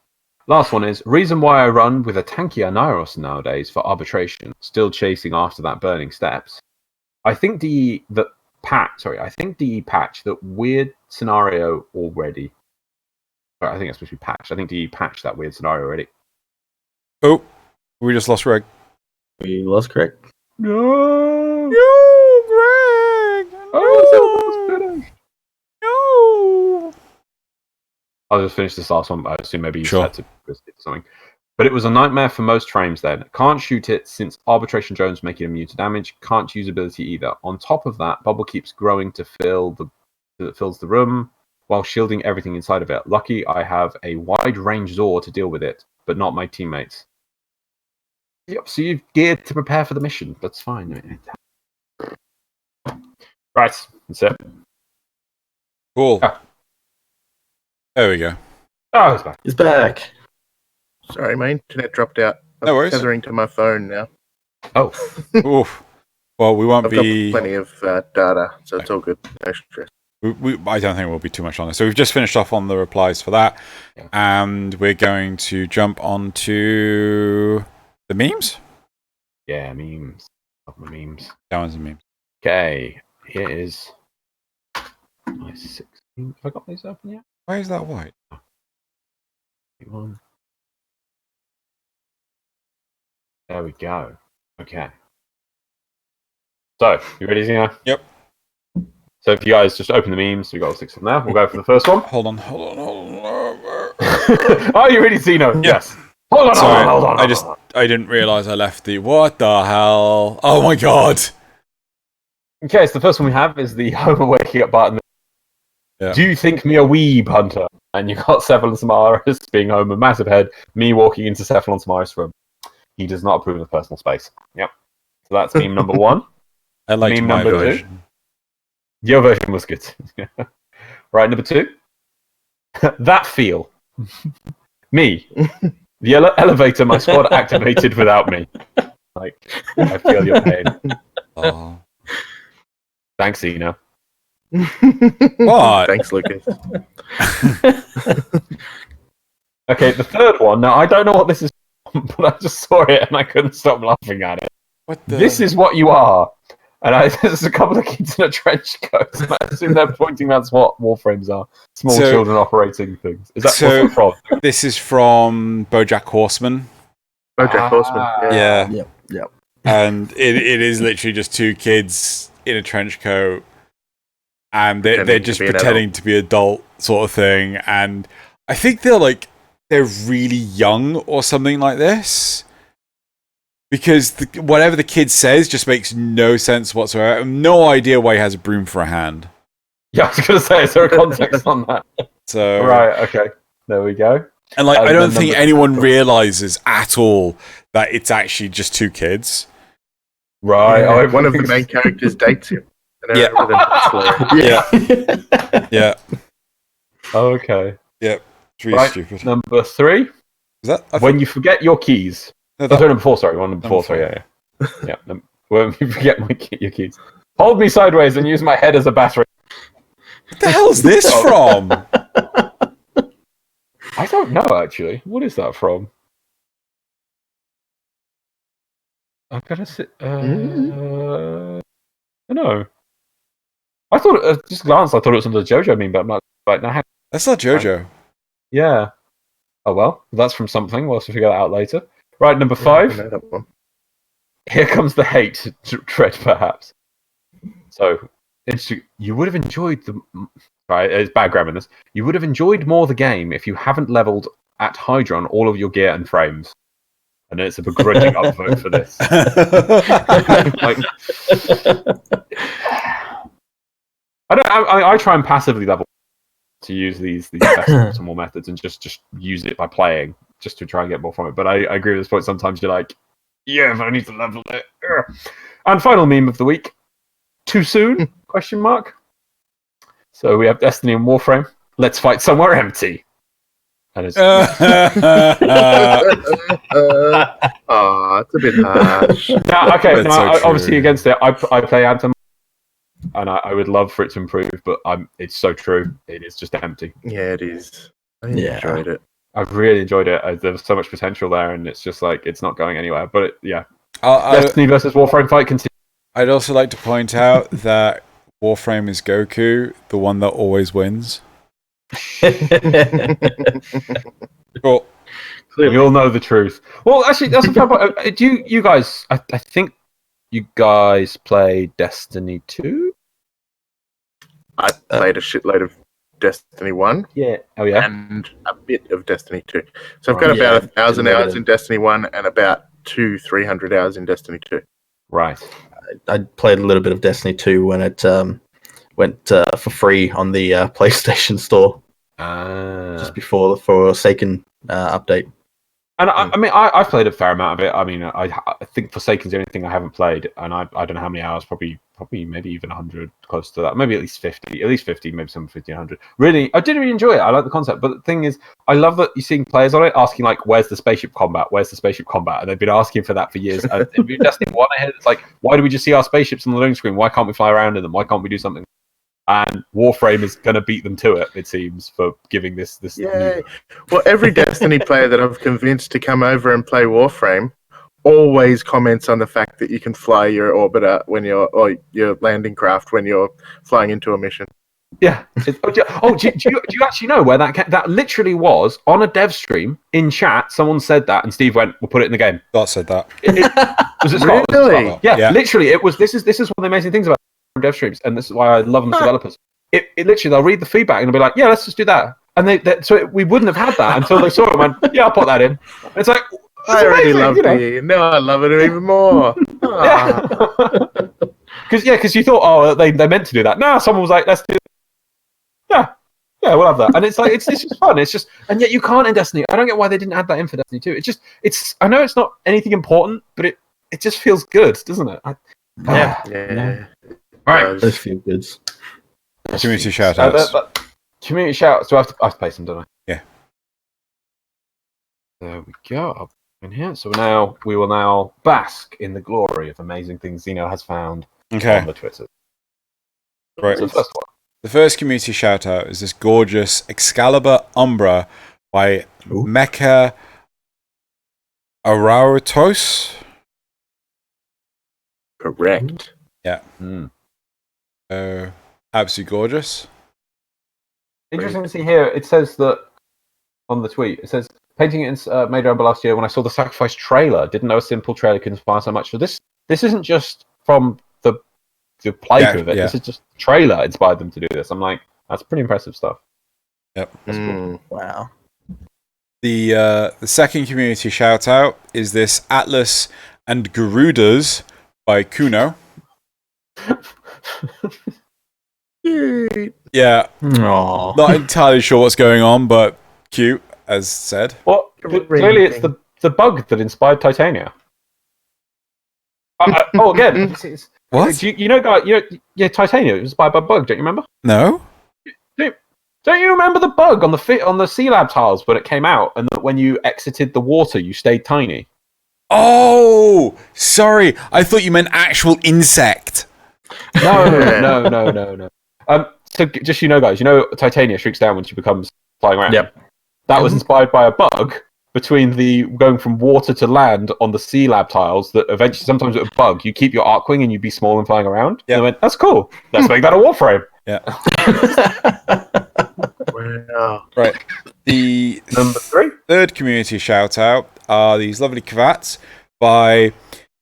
Last one is, reason why I run with a tankier Nyros nowadays for arbitration, still chasing after that burning steps. I think DE patched that weird scenario already. I think it's supposed to be patched. I think DE patched that weird scenario already. Oh, we just lost Greg. We lost Greg. No, Greg! No! I'll just finish this last one. I assume maybe you had to something. But it was a nightmare for most frames then. Can't shoot it since arbitration drones make it immune to damage. Can't use ability either. On top of that, bubble keeps growing to fills the room while shielding everything inside of it. Lucky I have a wide range Zor to deal with it, but not my teammates. Yep, so you've geared to prepare for the mission. That's fine. Right, that's it. Cool. Yeah. There we go. Oh, it's back. He's back. Sorry, my internet dropped out. No worries. Tethering to my phone now. Oh. Oof. Well, we won't I've be... got plenty of data, so it's all good. No stress. I don't think we'll be too much longer. So we've just finished off on the replies for that. Yeah. And we're going to jump on to the memes? Yeah, memes. Love the memes. That some memes. Okay, here is my 16. Have I got these open yet? Why is that white? There we go. Okay. So, you ready, Xeno? Yep. So if you guys just open the memes, we've got 6 of them now. We'll go for the first one. Hold on. Are you ready, Xeno? Yes. Hold on, Sorry, hold on. I didn't realise I left the... What the hell? Oh my god! Okay, so the first one we have is the Homer waking up button. Yeah. Do you think me a weeb, Hunter? And you got Cephalon Squared being Homer, massive head, me walking into Cephalon Squared's room. He does not approve of personal space. Yep. So that's meme number 1. I liked meme my number version. 2. Your version was good. Right, number 2. That feel. Me. The elevator my squad activated without me. Like, I feel your pain. Oh. Thanks, Xeno. What? Thanks, Lucas. Okay, the third one. Now, I don't know what this is from, but I just saw it and I couldn't stop laughing at it. What the... This is what you are. And there's a couple of kids in a trench coat. And I assume they're pointing that's what Warframes are. Small children operating things. Is that what's it from? This is from BoJack Horseman. BoJack Horseman. Yeah. Yep. And it is literally just 2 kids in a trench coat. And they're just pretending to be adult sort of thing. And I think they're really young or something like this. Because whatever the kid says just makes no sense whatsoever. I have no idea why he has a broom for a hand. Yeah, I was going to say, is there a context on that? So right, okay. There we go. And I don't think anyone realizes at all that it's actually just 2 kids. Right. Yeah, one of the main characters dates him. Yeah. Okay. Yep. It's really stupid. Number 3. Is that when you forget your keys. No, number 4, sorry. Number 4, sorry. Yeah. Yeah. When you forget your keys. Hold me sideways and use my head as a battery. What the hell is this from? I don't know, actually. What is that from? I'm gonna sit. I don't know. I thought, just glanced, I thought it was under the JoJo meme, but I'm not right now. That's not JoJo. Yeah. Oh well, that's from something. We'll have to figure that out later. Right, number 5. I know that one. Here comes the hate tread, perhaps. So, you would have enjoyed the. Right, it's bad grammar in this. You would have enjoyed more the game if you haven't leveled at Hydra on all of your gear and frames. And it's a begrudging upvote for this. I try and passively level to use these optimal methods and just use it by playing, just to try and get more from it. But I agree with this point. Sometimes you're like, yeah, but I need to level it. And final meme of the week. Too soon? Question mark. So we have Destiny and Warframe. Let's fight somewhere empty. And it's it's a bit harsh. now, okay. Now, so obviously true. against it, I play Anthem, and I would love for it to improve, but it's so true. It is just empty. Yeah, it is. I enjoyed it. I've really enjoyed it. There was so much potential there, and it's just like it's not going anywhere. But Destiny versus Warframe fight continues. I'd also like to point out that Warframe is Goku, the one that always wins. Cool. We all know the truth. Well, actually, that's a fair point. Do you guys? I think you guys play Destiny 2. I played a shitload of Destiny 1. Yeah. Oh yeah. And a bit of Destiny 2. So I've got about 1,000 hours in Destiny 1 and about 300 hours in Destiny 2. Right. I played a little bit of Destiny 2 when it went for free on the PlayStation Store just before the Forsaken update. And I mean, I've played a fair amount of it. I mean, I think Forsaken's the only thing I haven't played, and I don't know how many hours. Probably maybe even 100, close to that. Maybe at least 50. At least 50, maybe some 50, 100. Really, I did really enjoy it. I like the concept, but the thing is, I love that you're seeing players on it asking like, "Where's the spaceship combat? Where's the spaceship combat?" And they've been asking for that for years. And Destiny 1 ahead, it's like, why do we just see our spaceships on the loading screen? Why can't we fly around in them? Why can't we do something? And Warframe is going to beat them to it seems, for giving this. Yeah. Well, every Destiny player that I've convinced to come over and play Warframe always comments on the fact that you can fly your orbiter or your landing craft when you're flying into a mission. Yeah. Do you actually know where that literally was on a dev stream in chat? Someone said that, and Steve went, "We'll put it in the game." Scott said that. Was it Scott? Really? Yeah, literally. It was. This is one of the amazing things about dev streams, and this is why I love them as developers. It literally, they'll read the feedback and they'll be like, "Yeah, let's just do that." And we wouldn't have had that until they saw it and went, "Yeah, I'll put that in." And it's like, I already loved it. Now I love it even more. Yeah. Because you thought, oh, they meant to do that. No, someone was like, let's do that. Yeah, we'll have that. And it's like, it's just fun. It's just, and yet you can't in Destiny. I don't get why they didn't add that in for Destiny 2. I know it's not anything important, but it just feels good, doesn't it? Yeah. All right. Those feel goods. Community shout-outs. Community shout-outs. Do I have to play some, don't I? Yeah. There we go. I'll in here. So now we will now bask in the glory of amazing things Xeno has found on the Twitter. Right. So the first one. The first community shout out is this gorgeous Excalibur Umbra by Mecha Arautos. Correct. Yeah. Absolutely gorgeous. Interesting to see here. It says that on the tweet. It says painting it in Made Rumble last year when I saw the Sacrifice trailer. Didn't know a simple trailer could inspire so much. So this isn't just from the playthrough of it. Yeah. This is just the trailer inspired them to do this. I'm like, that's pretty impressive stuff. Yep. That's cool. Wow. The second community shout out is this Atlas and Garudas by Kuno. Yeah. Aww. Not entirely sure what's going on, but cute, as said. Well, clearly it's the bug that inspired Titania. Again. What? You know, guy, Titania was inspired by a bug. Don't you remember? No. Don't you remember the bug on the C Lab tiles when it came out, and that when you exited the water, you stayed tiny? Oh, sorry. I thought you meant actual insect. No. So just guys, Titania shrinks down when she becomes flying around. Yep. That was inspired by a bug between the going from water to land on the C Lab tiles that eventually, sometimes with a bug, you keep your Arcwing and you'd be small and flying around. Yeah. And I went, that's cool. Let's make that a Warframe. Yeah. Wow. Right. The Number 3. third community shout out are these lovely cravats by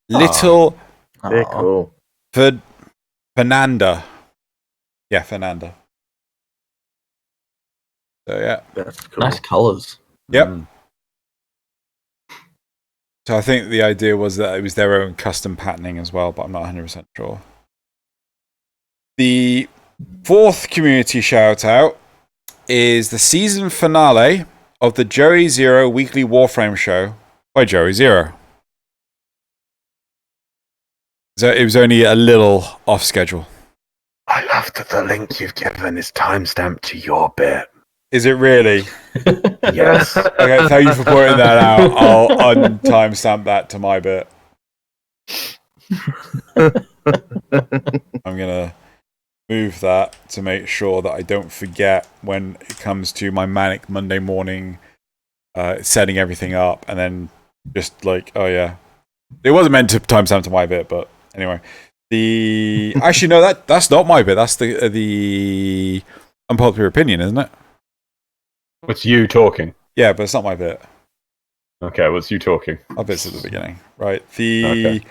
Little They're cool. Fernanda. Yeah, Fernanda. So yeah. That's cool. Nice colours. Yep. So I think the idea was that it was their own custom patterning as well, but I'm not 100% sure. The fourth community shout out is the season finale of the Joey Zero weekly Warframe show by Joey Zero. So it was only a little off schedule. I love that the link you've given is timestamped to your bit. Is it really? Yes. Okay, thank you for pointing that out. I'll untimestamp that to my bit. I'm going to move that to make sure that I don't forget when it comes to my manic Monday morning setting everything up and then just like, oh yeah. It wasn't meant to timestamp to my bit, but anyway. Actually, no, that's not my bit. That's the unpopular opinion, isn't it? It's you talking. Yeah, but it's not my bit. Okay, what's you talking? My bit's at the beginning. Right. The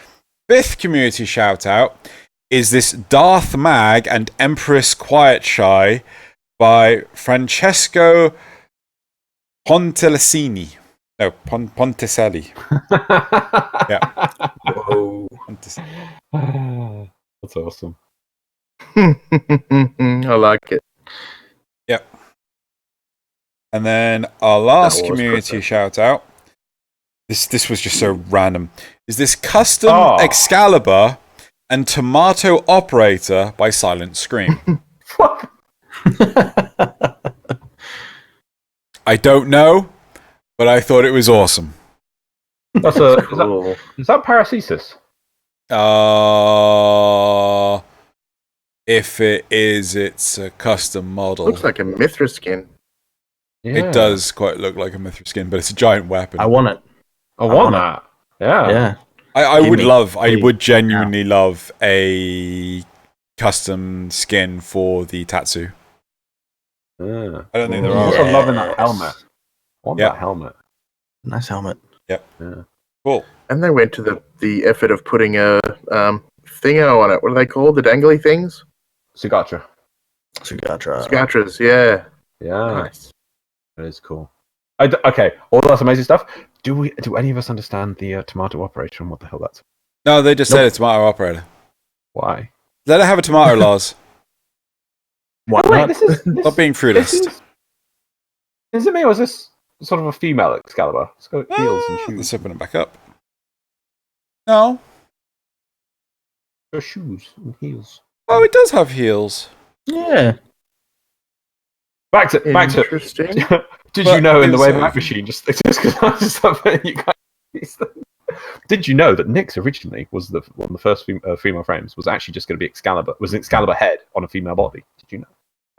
fifth community shout out is this Darth Mag and Empress Quiet Shy by Francesco Pontelesini. No, Ponticelli. Yeah. Whoa. That's awesome. I like it. Yep. And then our last That was community quick, shout out. This was just so random. Is this custom Excalibur and Tomato Operator by Silent Scream? I don't know, but I thought it was awesome. That's Cool. is that Paracesis? If it is, it's a custom model. Looks like a Mithra skin. It does quite look like a Mithra skin, but it's a giant weapon. I want it. I want that. Yeah. Yeah. I would genuinely love a custom skin for the Tatsu. Yeah. I don't think there I'm are. also Yes. loving that helmet. I want Yeah. that helmet. Nice helmet. Yeah. Cool. And they went to the effort of putting a thingo on it. What are they called? The dangly things? Sugatra. Scatras, yeah. Yeah. Nice. That is cool. Okay, all that's amazing stuff. Do any of us understand the tomato operator and what the hell that's? No, they just said a tomato operator. Why? Let it have a TomatoLOz. Why Oh, wait, not? this is Stop being fruitist. Is it me or is this sort of a female Excalibur? It's got heels and shoes. Let's open it back up. No. Got shoes and heels. Oh, it does have heels. Yeah. Back to Interesting. Did But you know in the it's Wayback Machine? Just because I was just something you guys. Did you know that Nyx originally was one of the first female frames was actually just going to be Excalibur? Was an Excalibur head on a female body? Did you know?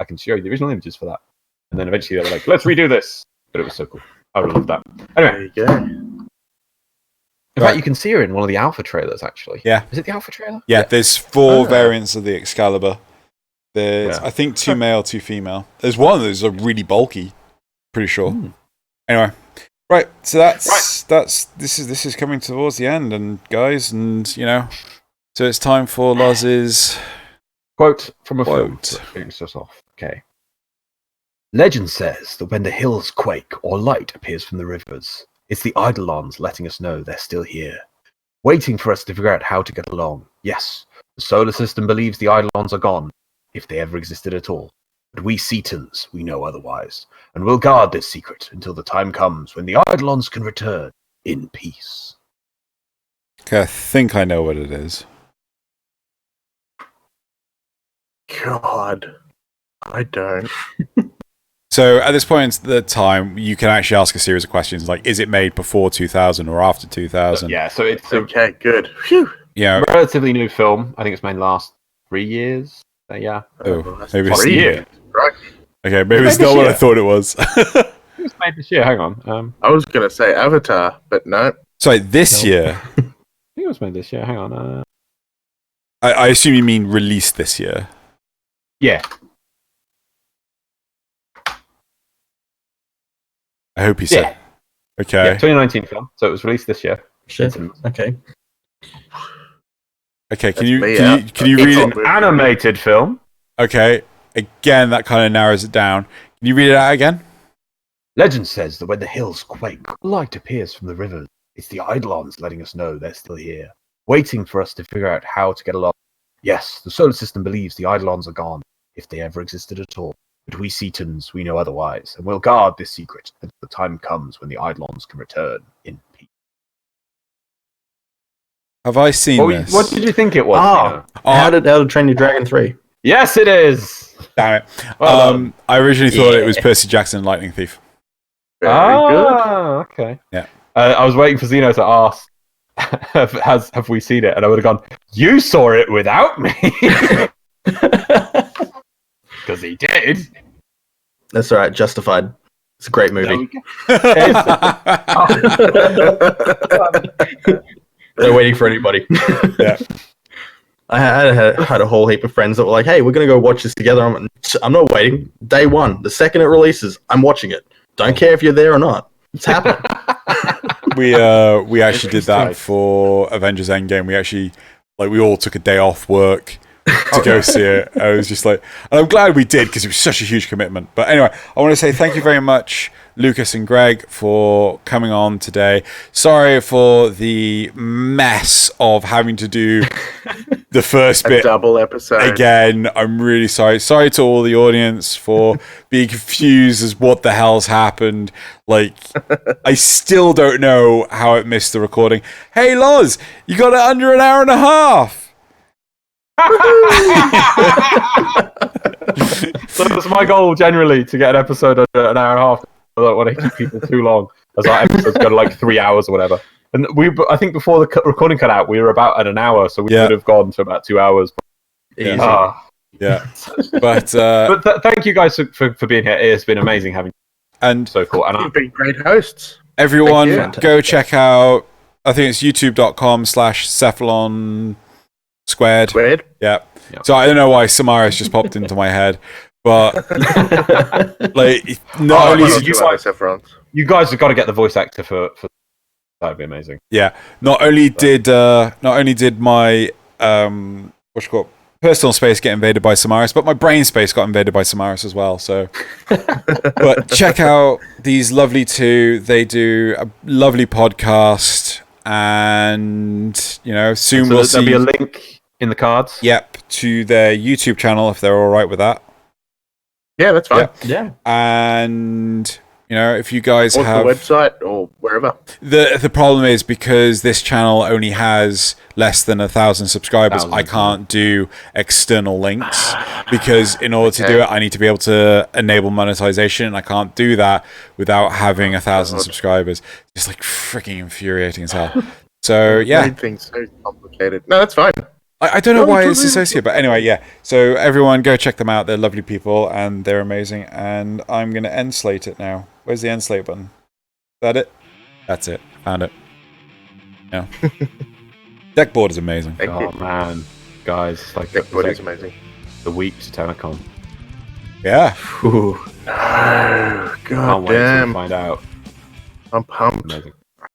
I can show you the original images for that. And then eventually they were like, "Let's redo this." But it was so cool. I would love that. Anyway, There you go. in fact, you can see her in one of the alpha trailers. Actually, Yeah. Is it the alpha trailer? Yeah, there's 4 variants of the Excalibur. There's, Yeah. I think, 2 male, 2 female. There's one that's really bulky. Pretty sure. Anyway, right. So this is coming towards the end, and guys, and so it's time for Loz's Quote from a film Quote. to finish us off. Okay. Legend says that when the hills quake or light appears from the rivers, it's the Eidolons letting us know they're still here, waiting for us to figure out how to get along. Yes, the solar system believes the Eidolons are gone, if they ever existed at all. But we Cetans, we know otherwise, and we'll guard this secret until the time comes when the Eidolons can return in peace. Okay, I think I know what it is. God, I don't. So at this point in the time, you can actually ask a series of questions like, is it made before 2000 or after 2000? Yeah, so it's a Okay, good. Phew. Yeah. relatively new film. I think it's made last 3 years. Yeah. Oh, that's maybe it's 3 years. years. Right. Okay, maybe it's Maybe not what I shit. thought it was. It was made this year. Hang on. I was going to say Avatar, but no. Sorry, this year. I think it was made this year. Hang on. I assume you mean released this year. Yeah. I hope you said. Yeah. Okay. Yeah, 2019 film. So it was released this year. Shit. Okay. Okay, can That's you me, can yeah. you, can you It's read all it? good. Animated film. Okay, again, that kind of narrows it down. Can you read it out again? Legend says that when the hills quake, light appears from the rivers. It's the Eidolons letting us know they're still here, waiting for us to figure out how to get along. Yes, the solar system believes the Eidolons are gone, if they ever existed at all. But we Cetans, we know otherwise, and we'll guard this secret until the time comes when the Eidolons can return in peace. Have I seen this? What did you think it was? Ah. Xeno? Oh, How did Train Your Dragon 3? Yes, it is. damn it. Well done. I originally thought it was Percy Jackson and Lightning Thief. Very good. Okay. Yeah. I was waiting for Xeno to ask, have we seen it? And I would have gone, you saw it without me. Because he did. That's all right. Justified. It's a great movie. They're waiting for anybody. Yeah. I had a whole heap of friends that were like, "Hey, we're gonna go watch this together." I'm not waiting. Day one, the second it releases, I'm watching it. Don't care if you're there or not. It's happening. We actually did that Interesting. for Avengers Endgame. We actually we all took a day off work to go see it. I was just like, and I'm glad we did because it was such a huge commitment. But anyway, I want to say thank you very much, Lucas and Greg, for coming on today. Sorry for the mess of having to do the first A bit double episode. again. I'm really sorry. Sorry to all the audience for being confused as what the hell's happened. Like, I still don't know how it missed the recording. Hey, Loz, you got it under an hour and a half. So that's my goal generally, to get an episode under an hour and a half. I don't want to keep people too long, as our episodes go to like 3 hours or whatever. And I think before the recording cut out, we were about at an hour, so we would have gone to about 2 hours. Easy. Yeah, but Thank you guys for being here. It's been amazing having you. and So cool. And You've been great hosts. everyone, Thank you. go check out. I think it's youtube.com/Cephalon Squared. Squared. Yeah. Yeah. So I don't know why Samara's just popped into my head, But like, not only did you guys have got to get the voice actor for that'd be amazing. Yeah, not only did my what's it called, personal space get invaded by Samaris, but my brain space got invaded by Samaris as well. So, but check out these lovely two. They do a lovely podcast, and soon So we'll see. There'll be a link in the cards. Yep, to their YouTube channel if they're all right with that. Yeah, that's fine. Yeah. And if you guys or have the website or wherever. The problem is because this channel only has less than 1,000 subscribers, I can't do external links because in order to do it, I need to be able to enable monetization, and I can't do that without having 1,000 subscribers. It's like freaking infuriating as hell. So yeah, Everything's so complicated. No, that's fine. I don't know why it's associated, but anyway, yeah. So everyone go check them out. They're lovely people and they're amazing. And I'm going to end slate it now. Where's the end slate button? Is that it? That's it. Found it. Yeah. Deck board is amazing. Oh man, guys, it's like Deck board is amazing. The week to TennoCon. Yeah. Oh, God Can't wait damn. to find out. I'm pumped. Amazing.